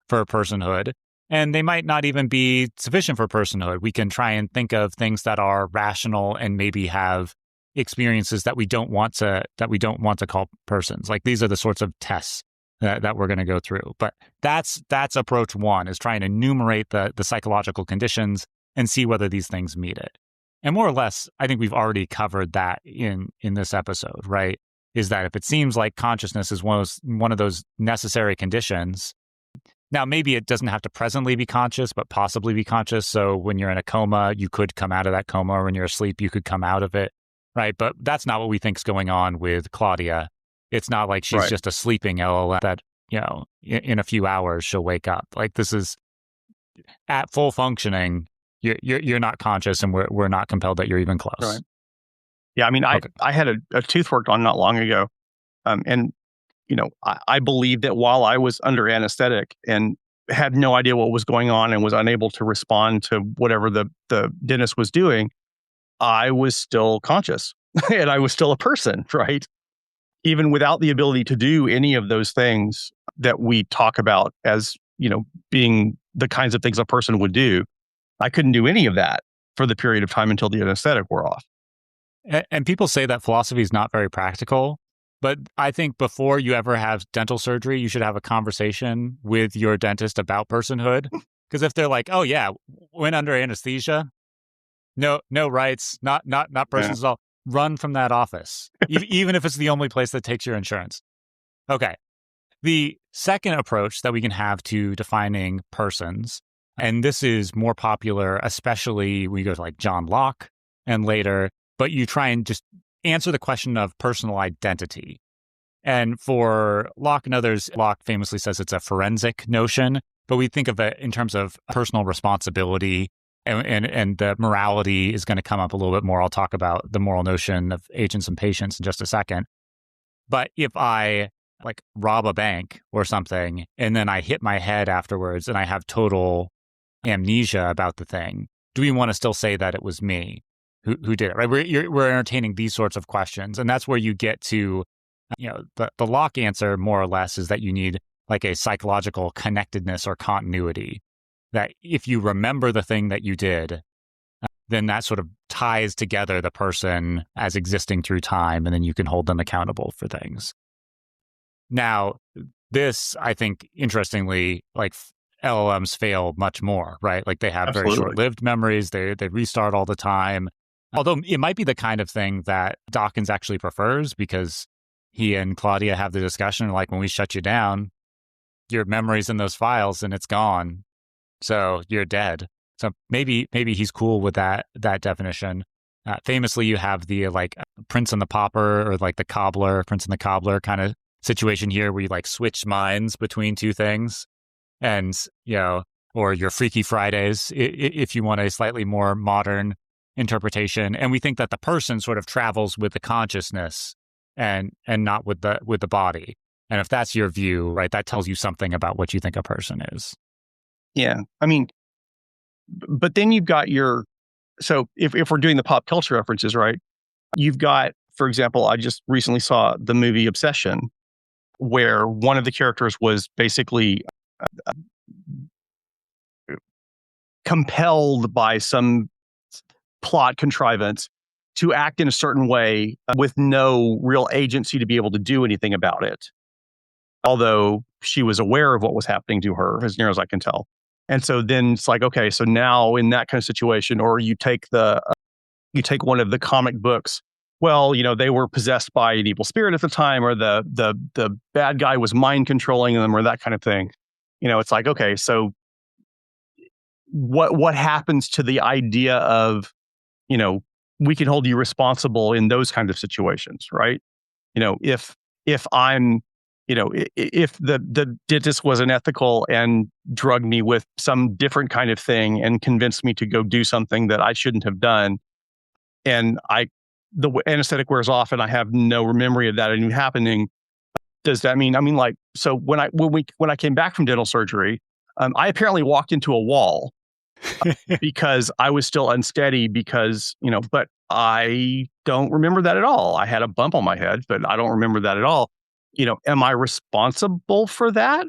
for personhood. And they might not even be sufficient for personhood. We can try and think of things that are rational and maybe have experiences that we don't want to call persons. Like these are the sorts of tests that we're going to go through. But that's approach one, is trying to enumerate the psychological conditions and see whether these things meet it. And more or less, I think we've already covered that in this episode, right? Is that if it seems like consciousness is one of those necessary conditions, now maybe it doesn't have to presently be conscious, but possibly be conscious. So when you're in a coma, you could come out of that coma, or when you're asleep, you could come out of it, right? But that's not what we think is going on with Claudia. It's not like she's just a sleeping LLM that, in a few hours she'll wake up. Like this is at full functioning. You're not conscious, and we're not compelled that you're even close. Right. Yeah, I mean, I had a tooth worked on not long ago, and I believe that while I was under anesthetic and had no idea what was going on and was unable to respond to whatever the dentist was doing, I was still conscious and I was still a person, right? Even without the ability to do any of those things that we talk about as, being the kinds of things a person would do, I couldn't do any of that for the period of time until the anesthetic wore off. And people say that philosophy is not very practical, but I think before you ever have dental surgery, you should have a conversation with your dentist about personhood. Because if they're like, "Oh yeah, went under anesthesia, no rights, not persons at all," run from that office, even if it's the only place that takes your insurance. Okay. The second approach that we can have to defining persons, and this is more popular, especially when you go to like John Locke and later, but you try and just answer the question of personal identity. And for Locke and others, Locke famously says it's a forensic notion, but we think of it in terms of personal responsibility, and the morality is going to come up a little bit more. I'll talk about the moral notion of agents and patients in just a second. But if I like rob a bank or something, and then I hit my head afterwards and I have total amnesia about the thing, do we want to still say that it was me who did it, right? We're entertaining these sorts of questions. And that's where you get to, the Locke answer more or less is that you need like a psychological connectedness or continuity, that if you remember the thing that you did, then that sort of ties together the person as existing through time, and then you can hold them accountable for things. Now, this, I think, interestingly, like LLMs fail much more, right? Like they have very short-lived memories. They restart all the time. Although it might be the kind of thing that Dawkins actually prefers, because he and Claudia have the discussion, like, when we shut you down, your memory's in those files and it's gone. So you're dead. So maybe he's cool with that definition. Famously, you have the like Prince and the Pauper, or like the cobbler, Prince and the Cobbler kind of situation here, where you like switch minds between two things, and or your Freaky Fridays, if you want a slightly more modern interpretation. And we think that the person sort of travels with the consciousness and not with the body. And if that's your view, right, that tells you something about what you think a person is. Yeah, I mean, but then you've got so if we're doing the pop culture references, right, you've got, for example, I just recently saw the movie Obsession, where one of the characters was basically compelled by some plot contrivance to act in a certain way with no real agency to be able to do anything about it. Although she was aware of what was happening to her, as near as I can tell. And so then it's like, okay, so now in that kind of situation, or you take one of the comic books. Well, they were possessed by an evil spirit at the time, or the bad guy was mind controlling them, or that kind of thing. It's like, okay, so what happens to the idea of, we can hold you responsible in those kinds of situations, right? If I'm, if the dentist was unethical and drugged me with some different kind of thing and convinced me to go do something that I shouldn't have done, and the anesthetic wears off and I have no memory of that even happening, does that mean, so when I came back from dental surgery, I apparently walked into a wall because I was still unsteady but I don't remember that at all. I had a bump on my head, but I don't remember that at all. Am I responsible for that?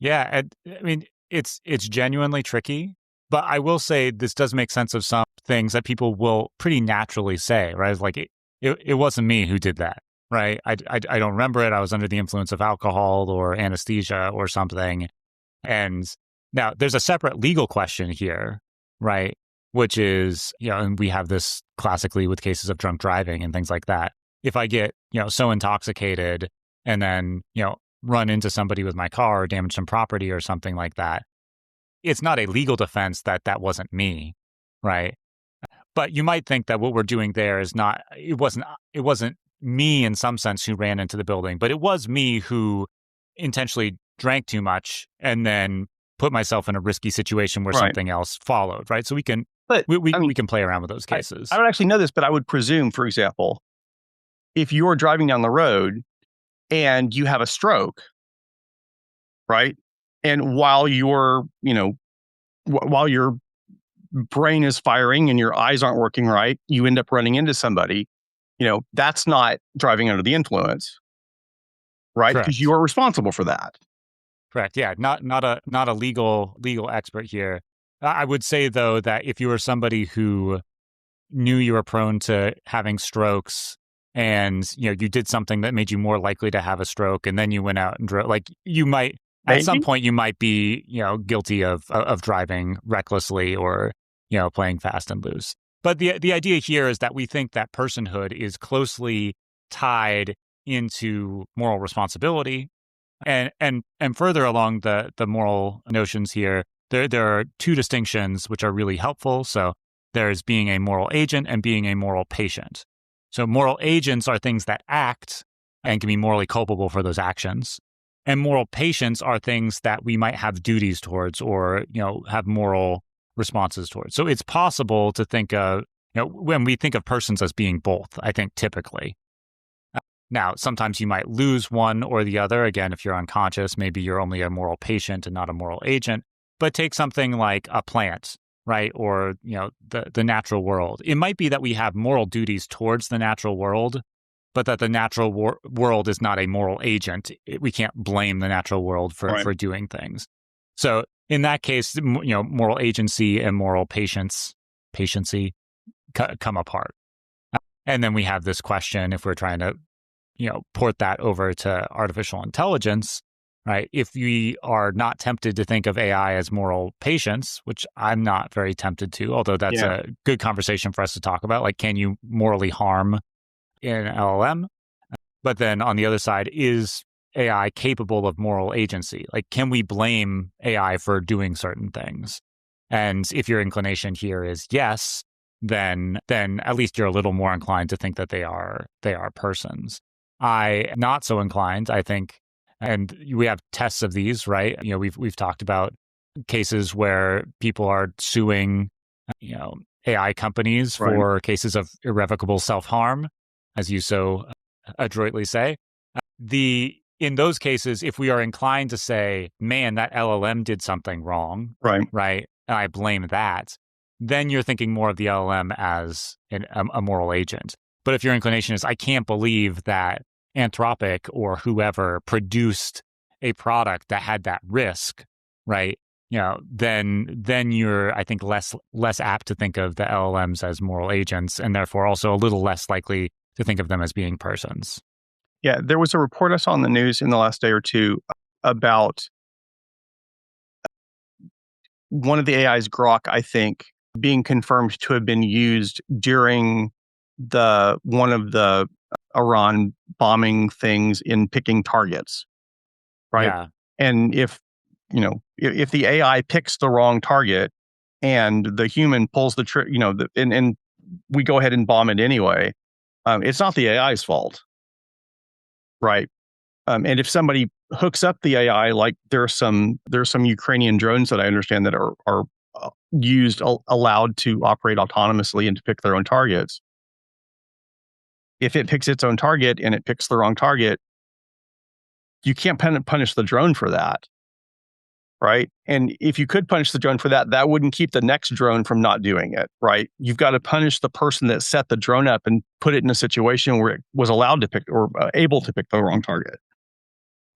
Yeah, I mean, it's genuinely tricky, but I will say this does make sense of some things that people will pretty naturally say, right? It's like, it wasn't me who did that, right? I don't remember it. I was under the influence of alcohol or anesthesia or something. And now there's a separate legal question here, right? Which is, and we have this classically with cases of drunk driving and things like that. If I get, so intoxicated and then, run into somebody with my car or damage some property or something like that, it's not a legal defense that wasn't me, right? But you might think that what we're doing there is not, it wasn't me in some sense who ran into the building, but it was me who intentionally drank too much and then put myself in a risky situation where something else followed, right? So we can play around with those cases. I don't actually know this, but I would presume, for example, if you're driving down the road and you have a stroke, right? And while your brain is firing and your eyes aren't working right, you end up running into somebody, that's not driving under the influence, right? Because you are responsible for that. Correct. Yeah. Not a legal expert here. I would say, though, that if you were somebody who knew you were prone to having strokes and, you did something that made you more likely to have a stroke, and then you went out and drove, like, you might, at some point, you might be, guilty of driving recklessly or, playing fast and loose. But the idea here is that we think that personhood is closely tied into moral responsibility. And further along the moral notions here, there are two distinctions which are really helpful. So there's being a moral agent and being a moral patient. So moral agents are things that act and can be morally culpable for those actions. And moral patients are things that we might have duties towards or, have moral responses towards. So it's possible to think of, when we think of persons as being both, I think typically. Now, sometimes you might lose one or the other. Again, if you're unconscious, maybe you're only a moral patient and not a moral agent. But take something like a plant, right? Or, the natural world. It might be that we have moral duties towards the natural world, but that the natural world is not a moral agent. We can't blame the natural world for doing things. So in that case, moral agency and moral patiency come apart. And then we have this question, if we're trying to, port that over to artificial intelligence, right? If we are not tempted to think of AI as moral patience, which I'm not very tempted to, although that's a good conversation for us to talk about, like, can you morally harm an LLM? But then on the other side, is AI capable of moral agency? Like, can we blame AI for doing certain things? And if your inclination here is yes, then at least you're a little more inclined to think that they are persons. I am not so inclined, I think, and we have tests of these, right? We've talked about cases where people are suing, AI companies for cases of irrevocable self-harm, as you so adroitly say. In those cases, if we are inclined to say, man, that LLM did something wrong, right, and I blame that, then you're thinking more of the LLM as a moral agent. But if your inclination is, I can't believe that Anthropic or whoever produced a product that had that risk, right, then you're, I think, less apt to think of the LLMs as moral agents, and therefore also a little less likely to think of them as being persons. Yeah, there was a report I saw in the news in the last day or two about one of the AI's Grok, I think, being confirmed to have been used during one of the Iran bombing things in picking targets, right? Yeah. And if the AI picks the wrong target and the human pulls the trigger, and we go ahead and bomb it anyway, it's not the AI's fault, right? And if somebody hooks up the AI, like there's some Ukrainian drones that I understand that are allowed to operate autonomously and to pick their own targets. If it picks its own target and it picks the wrong target, you can't punish the drone for that, right? And if you could punish the drone for that, that wouldn't keep the next drone from not doing it, right? You've got to punish the person that set the drone up and put it in a situation where it was allowed to pick or able to pick the wrong target.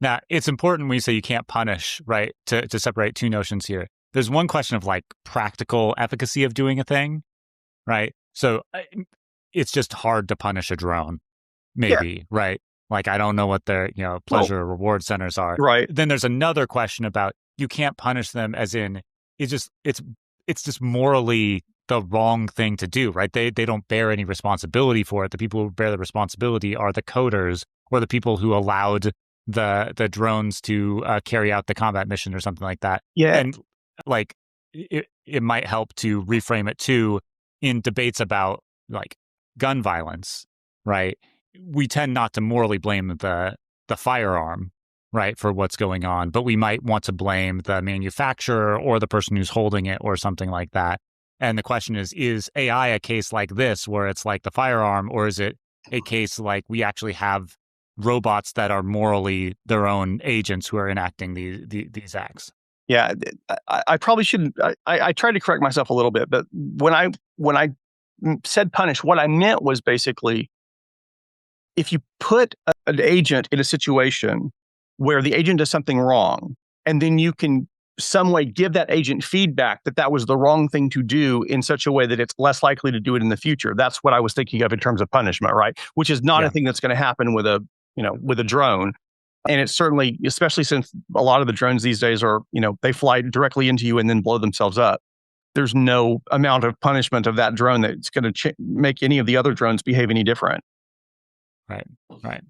Now, it's important when you say you can't punish, right, to separate two notions here. There's one question of like practical efficacy of doing a thing, right? So it's just hard to punish a drone, maybe, right? Like, I don't know what their, pleasure or reward centers are. Right. Then there's another question about you can't punish them as in it's just morally the wrong thing to do, right? They don't bear any responsibility for it. The people who bear the responsibility are the coders or the people who allowed the drones to carry out the combat mission or something like that. Yeah. And like it might help to reframe it too in debates about like gun violence, right? We tend not to morally blame the firearm, right, for what's going on, but we might want to blame the manufacturer or the person who's holding it or something like that. And the question is AI a case like this where it's like the firearm, or is it a case like we actually have robots that are morally their own agents who are enacting these acts? Yeah, I probably shouldn't. I tried to correct myself a little bit, but when I said punish, what I meant was basically if you put an agent in a situation where the agent does something wrong, and then you can some way give that agent feedback that was the wrong thing to do in such a way that it's less likely to do it in the future. That's what I was thinking of in terms of punishment, right? Which is not a thing that's going to happen with a drone. And it's certainly, especially since a lot of the drones these days are, they fly directly into you and then blow themselves up. There's no amount of punishment of that drone that's going to make any of the other drones behave any different. Right.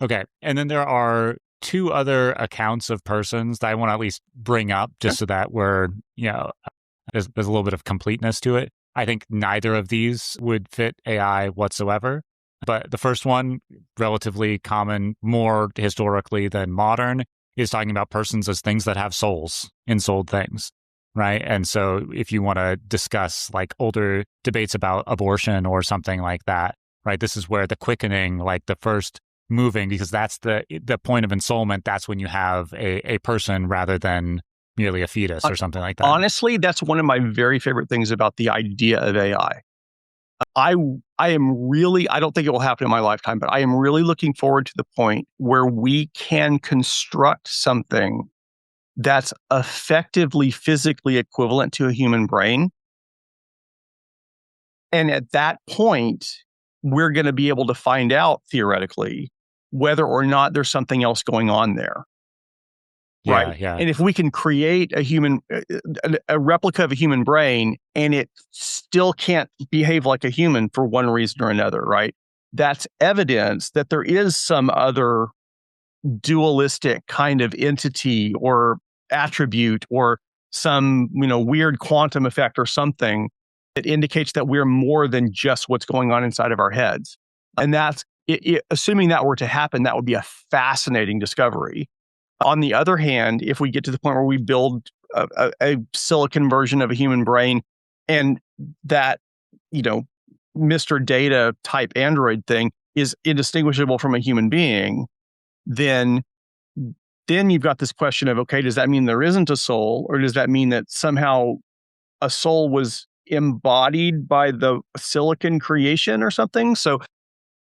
Okay. And then there are two other accounts of persons that I want to at least bring up just so that we're, there's a little bit of completeness to it. I think neither of these would fit AI whatsoever. But the first one, relatively common, more historically than modern, is talking about persons as things that have souls, ensouled things, right? And so if you want to discuss like older debates about abortion or something like that, right, this is where the quickening, like the first moving, because that's the point of ensoulment, that's when you have a person rather than merely a fetus or something like that. Honestly, that's one of my very favorite things about the idea of AI. I am really, I don't think it will happen in my lifetime, but I am really looking forward to the point where we can construct something that's effectively physically equivalent to a human brain. And at that point, we're going to be able to find out theoretically whether or not there's something else going on there. Right. Yeah. And if we can create a replica of a human brain and it still can't behave like a human for one reason or another, right? That's evidence that there is some other dualistic kind of entity or attribute or some, weird quantum effect or something that indicates that we're more than just what's going on inside of our heads. And that's assuming that were to happen, that would be a fascinating discovery. On the other hand, if we get to the point where we build a silicon version of a human brain and that, Mr. Data type Android thing is indistinguishable from a human being, then you've got this question of, okay, does that mean there isn't a soul, or does that mean that somehow a soul was embodied by the silicon creation or something? So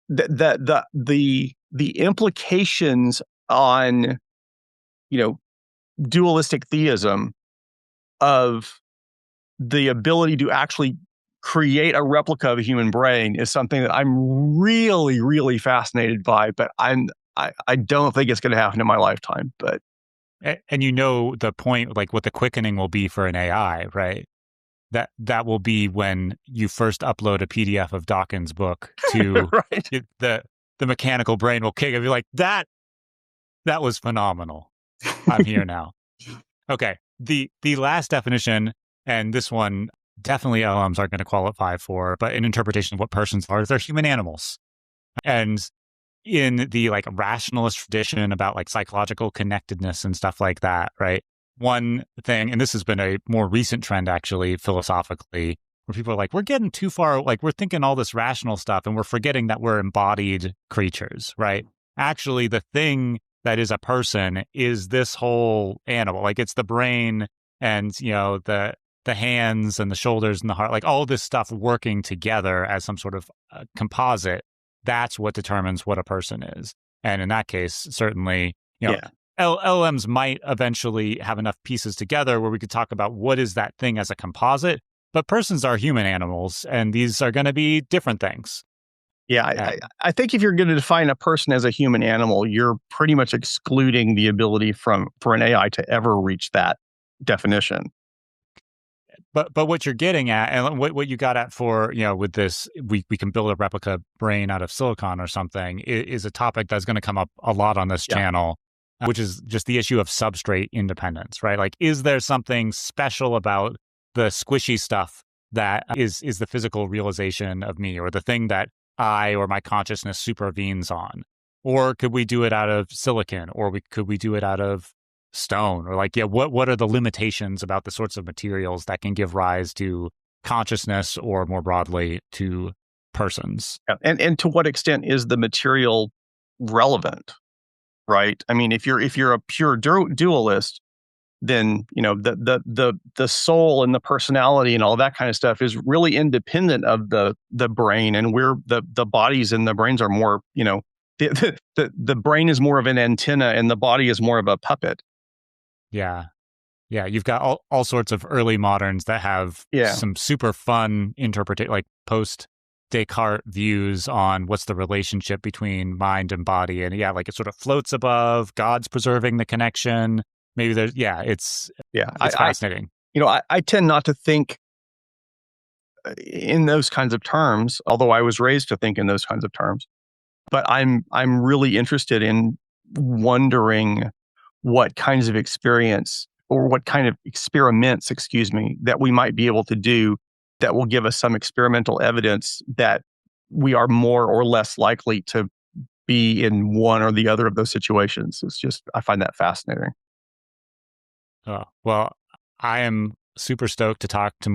the implications on dualistic theism of the ability to actually create a replica of a human brain is something that I'm really, really fascinated by, but I don't think it's going to happen in my lifetime. But and the point, like what the quickening will be for an AI, right? That will be when you first upload a PDF of Dawkins' book to right. the mechanical brain will kick and be like, that was phenomenal. I'm here now. Okay. The last definition, and this one definitely LLMs aren't going to qualify for, but an interpretation of what persons are, they're human animals. And in the like rationalist tradition about like psychological connectedness and stuff like that, right? One thing, and this has been a more recent trend actually philosophically, where people are like, we're getting too far, like we're thinking all this rational stuff and we're forgetting that we're embodied creatures, right? Actually, the thing that is a person is this whole animal. Like it's the brain and, the hands and the shoulders and the heart, like all this stuff working together as some sort of composite. That's what determines what a person is. And in that case, certainly, LLMs might eventually have enough pieces together where we could talk about what is that thing as a composite, but persons are human animals and these are going to be different things. Yeah, I think if you're going to define a person as a human animal, you're pretty much excluding the ability for an AI to ever reach that definition. But what you're getting at, and what you got at for, with this, we can build a replica brain out of silicon or something, is a topic that's going to come up a lot on this channel, which is just the issue of substrate independence, right? Like, is there something special about the squishy stuff that is the physical realization of me, or the thing that I or my consciousness supervenes on? Or could we do it out of silicon, or could we do it out of stone? Or like, what are the limitations about the sorts of materials that can give rise to consciousness, or more broadly to persons? And to what extent is the material relevant, right? I mean, if you're a pure dualist, then the soul and the personality and all that kind of stuff is really independent of the brain, and we're the bodies and the brains are more, the brain is more of an antenna and the body is more of a puppet. Yeah. You've got all sorts of early moderns that have some super fun interpretation, like post Descartes views on what's the relationship between mind and body, and like it sort of floats above. God's preserving the connection. Maybe there's, it's fascinating. I tend not to think in those kinds of terms, although I was raised to think in those kinds of terms. But I'm really interested in wondering what kinds of experience or what kind of experiments, that we might be able to do that will give us some experimental evidence that we are more or less likely to be in one or the other of those situations. It's just, I find that fascinating. Well, I am super stoked to talk to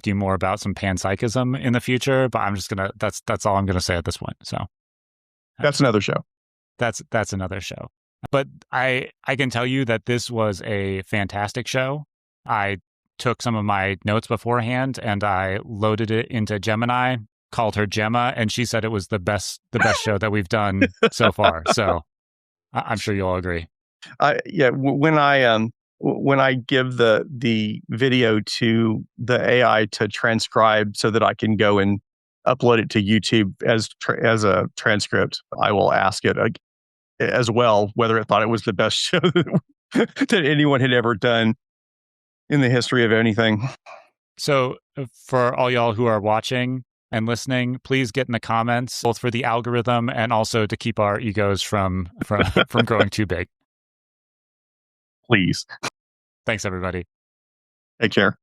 you more about some panpsychism in the future, but I'm just gonna, that's all I'm gonna say at this point. So that's another show. That's another show. But I can tell you that this was a fantastic show. I took some of my notes beforehand and I loaded it into Gemini, called her Gemma, and she said it was the best show that we've done so far. So I'm sure you'll agree. When I when I give the video to the AI to transcribe so that I can go and upload it to YouTube as a transcript, I will ask it as well whether it thought it was the best show that anyone had ever done in the history of anything. So for all y'all who are watching and listening, please get in the comments, both for the algorithm and also to keep our egos from growing too big. Please. Thanks, everybody. Take care.